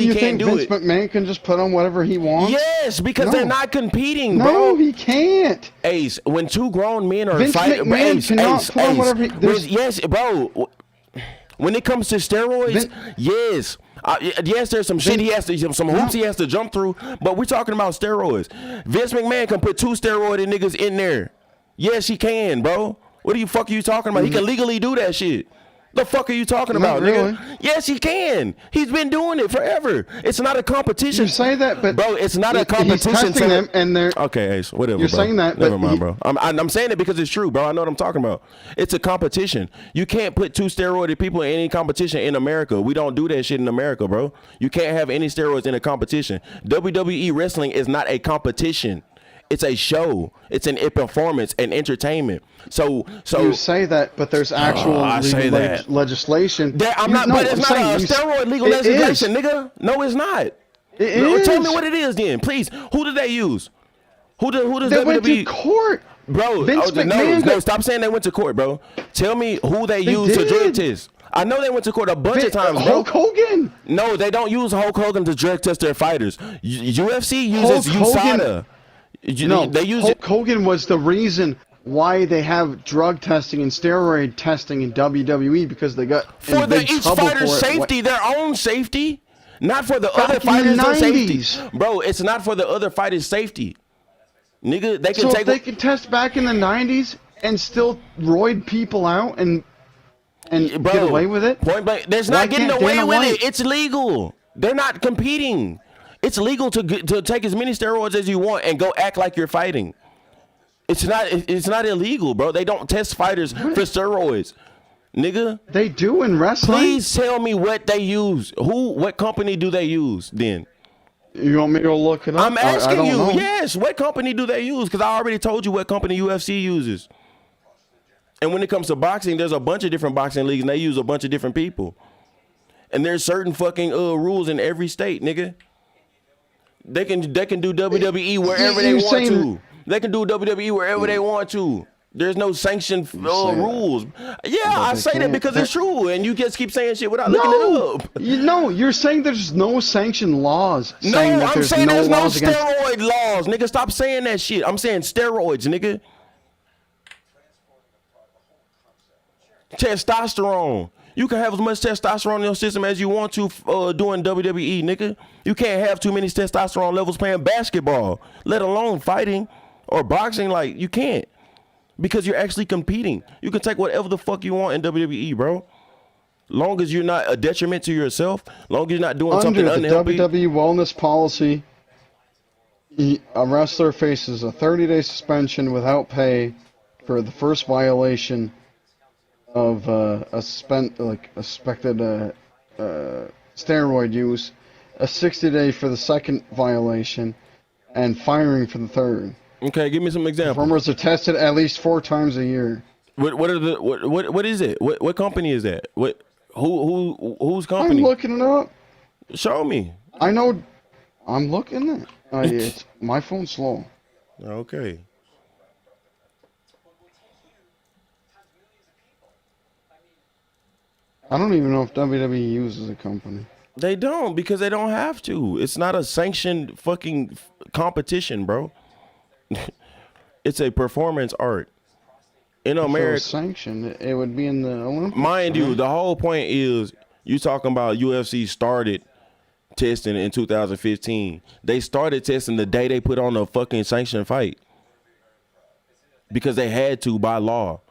You can't think do Vince it. McMahon can just put on whatever he wants? Yes, because No. they're not competing, No, bro. he can't. Ace, when two grown men are Vince fighting, McMahon Ace, cannot Ace, put on Ace. whatever he- there's- Yes, bro. When it comes to steroids, yes. Yes, there's some shit he has to, some hoops he has to jump through, but we're talking about steroids. Vince McMahon can put 2 steroided niggas in there. Yes, he can, bro. What the fuck are you talking about? He can legally do that shit. The fuck are you talking about, really. nigga? Yes, he can. He's been doing it forever. It's not a competition. You say that, but bro, it's not a he's competition. testing them, and they're Okay, Ace, whatever. You're bro. saying that, Never but mind, he- bro. I'm saying it because it's true, bro. I know what I'm talking about. It's a competition. You can't put 2 steroided people in any competition in America. We don't do that shit in America, bro. You can't have any steroids in a competition. WWE wrestling is not a competition. It's a show. It's a performance and entertainment. So You say that, but there's actual I say legal that. legislation. I'm You- not. no, but it's I'm not saying a you- steroid legal it legislation, is. nigga. No, it's not. It No, is. tell me what it is then, please. Who did they use? Who does They WWE? went to court. Bro, Vince McMahon no, stop saying they went to court, bro. Tell me who they used to drug did. test. I know they went to court a bunch of times, bro. Hulk Hogan. No, they don't use Hulk Hogan to drug test their fighters. UFC uses Hulk Hogan- USADA. No, They use Hulk Hogan was the reason why they have drug testing and steroid testing in WWE because they got for in big each trouble fighter's for it. safety, their own safety, not for the Back other in the fighters' 90s. safety. Bro, it's not for the other fighters' safety. Nigga, they can So take. if they could test back in the 90s and still roid people out and Bro, get away with it, Point blank, there's Why not getting can't away Dana with White? it. It's legal. They're not competing. It's legal to take as many steroids as you want and go act like you're fighting. It's not illegal, bro. They don't test fighters for steroids, nigga. they do in wrestling. Please tell me what they use. What company do they use then? You want me to go look it up? I'm asking I don't you. know. Yes, what company do they use? Because I already told you what company UFC uses. And when it comes to boxing, there's a bunch of different boxing leagues, and they use a bunch of different people. And there's certain fucking rules in every state, nigga. They can do WWE wherever they you're want saying- to. They can do WWE wherever they want to. There's no sanctioned say that. rules. Yeah, I they say that can't. because it's true, and you just keep saying shit without looking No, it up. you're saying there's no sanctioned laws. No, saying that I'm saying there's no laws against. steroid laws, nigga. Stop saying that shit. I'm saying steroids, nigga. Testosterone. You can have as much testosterone in your system as you want to doing WWE, nigga. You can't have too many testosterone levels playing basketball, let alone fighting or boxing. Like, you can't. Because you're actually competing. You can take whatever the fuck you want in WWE, bro. Long as you're not a detriment to yourself, long as you're not doing something Under the unhealthy. WWE wellness policy, a wrestler faces a 30-day suspension without pay for the first violation of suspected steroid use, a 60-day for the second violation, and firing for the third. Okay, give me some examples. Performers are tested at least 4 times a year. What is it? What company is that? Whose I'm company? looking it up. Show me. I know. I'm looking at it. It's my phone's slow. Okay. I don't even know if WWE uses a company. They don't because they don't have to. It's not a sanctioned fucking competition, bro. It's a performance art. In If it America, was sanctioned, it would be in the Olympics. mind you, the whole point is you talking about UFC started testing in 2015. They started testing the day they put on a fucking sanctioned fight because they had to by law.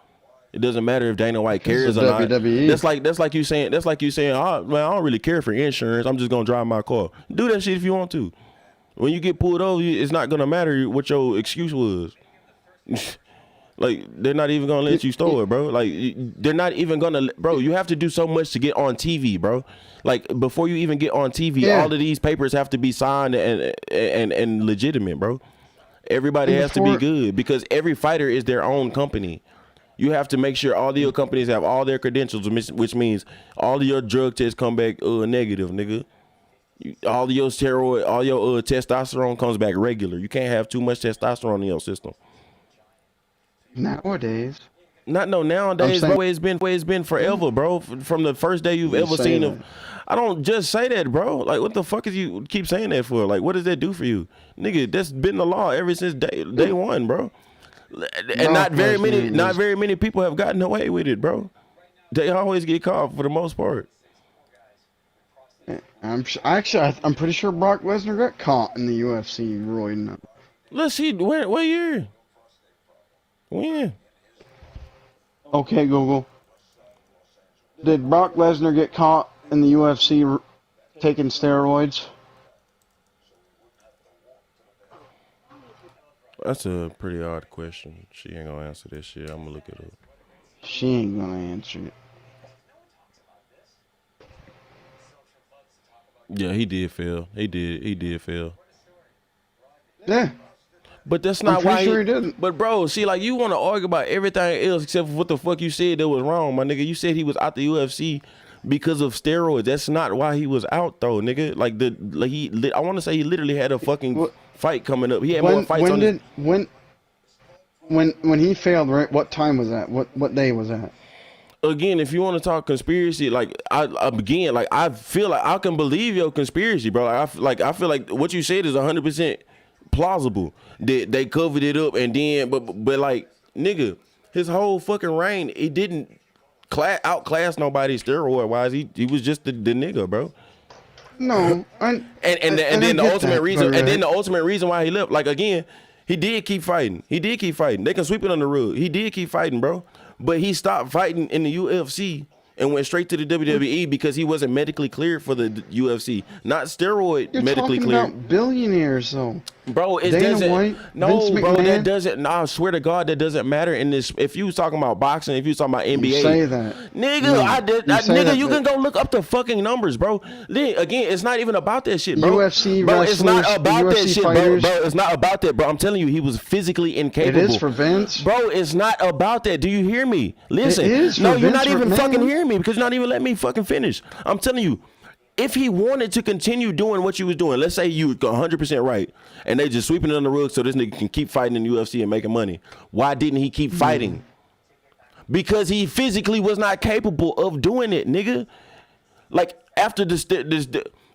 It doesn't matter if Dana White cares Because or of not. WWE. That's like you saying, oh, man, I don't really care for insurance. I'm just gonna drive my car. Do that shit if you want to. When you get pulled over, it's not gonna matter what your excuse was. Like, they're not even gonna let you store it, bro. Like, they're not even gonna, bro. You have to do so much to get on TV, bro. Like, before you even get on TV, Yeah. all of these papers have to be signed and legitimate, bro. Everybody And has to be before- good because every fighter is their own company. You have to make sure all the companies have all their credentials, which means all of your drug tests come back negative, nigga. All of your steroid, all your testosterone comes back regular. You can't have too much testosterone in your system. Nowadays, Nowadays, saying- bro, it's been forever, bro. From the first day you've You ever say seen that. them. I don't just say that, bro. Like, what the fuck is you keep saying that for? Like, what does that do for you, nigga? That's been the law ever since day one, bro. And not very many people have gotten away with it, bro. They always get caught for the most part. I'm pretty sure Brock Lesnar got caught in the UFC roiding up. Let's see, what year? When? Okay, Google. Did Brock Lesnar get caught in the UFC taking steroids? That's a pretty odd question. She ain't gonna answer this shit. I'm gonna look it up. She ain't gonna answer it. Yeah, he did fail. He did fail. Yeah. But that's I'm not pretty why sure he didn't. But bro, see, like, you want to argue about everything else except for what the fuck you said that was wrong, my nigga. You said he was out the UFC because of steroids. That's not why he was out though, nigga. I want to say he literally had a fucking fight coming up. He had more fights when he failed, right? What time was that? What day was that? Again, if you want to talk conspiracy, I feel like I can believe your conspiracy, bro. I feel like what you said is 100% plausible. They covered it up, and then but like, nigga, his whole fucking reign, he didn't outclass nobody steroid wise. He was just the nigga, bro. No, and then the ultimate reason why he left, like, again, he did keep fighting. They can sweep it on the rug. He did keep fighting, bro. But he stopped fighting in the UFC and went straight to the WWE because he wasn't medically cleared for the UFC, not steroid medically cleared. You're talking about billionaires, though. Bro, it Dana doesn't. White, No, Vince bro, McMahon. that doesn't. No, I swear to God, that doesn't matter in this. If you was talking about boxing, if you was talking about NBA, You say that. nigga, No, you can go look up the fucking numbers, bro. Then, again, it's not even about that shit, bro. UFC bro, it's not wrestlers, about that UFC shit, fighters. bro. It's not about that, bro. I'm telling you, he was physically incapable. It is for Vince. Bro, it's not about that. Do you hear me? Listen. It is for no, you're not Vince even McMahon. fucking hearing me because you're not even letting me fucking finish. I'm telling you. If he wanted to continue doing what you was doing, let's say you 100% right, and they just sweeping it on the rug so this nigga can keep fighting in the UFC and making money. Why didn't he keep fighting? Because he physically was not capable of doing it, nigga. Like, after this,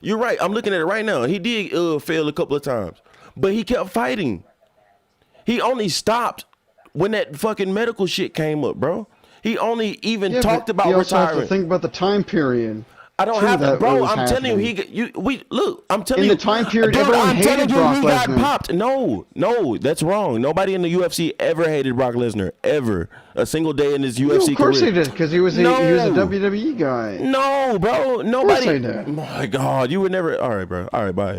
you're right. I'm looking at it right now. He did fail a couple of times, but he kept fighting. He only stopped when that fucking medical shit came up, bro. He only even talked about you also have retiring. to think about the time period. I don't too, have that it, bro. was I'm telling happening. you, I'm telling In you. the time period, dude, everyone I'm telling hated you, Brock he got Lesnar. popped. No, that's wrong. Nobody in the UFC ever hated Brock Lesnar, ever. A single day in his UFC Of course career. they did, because he was a WWE guy. No, bro. Nobody. they did. My God, you would never. All right, bro. All right, bye.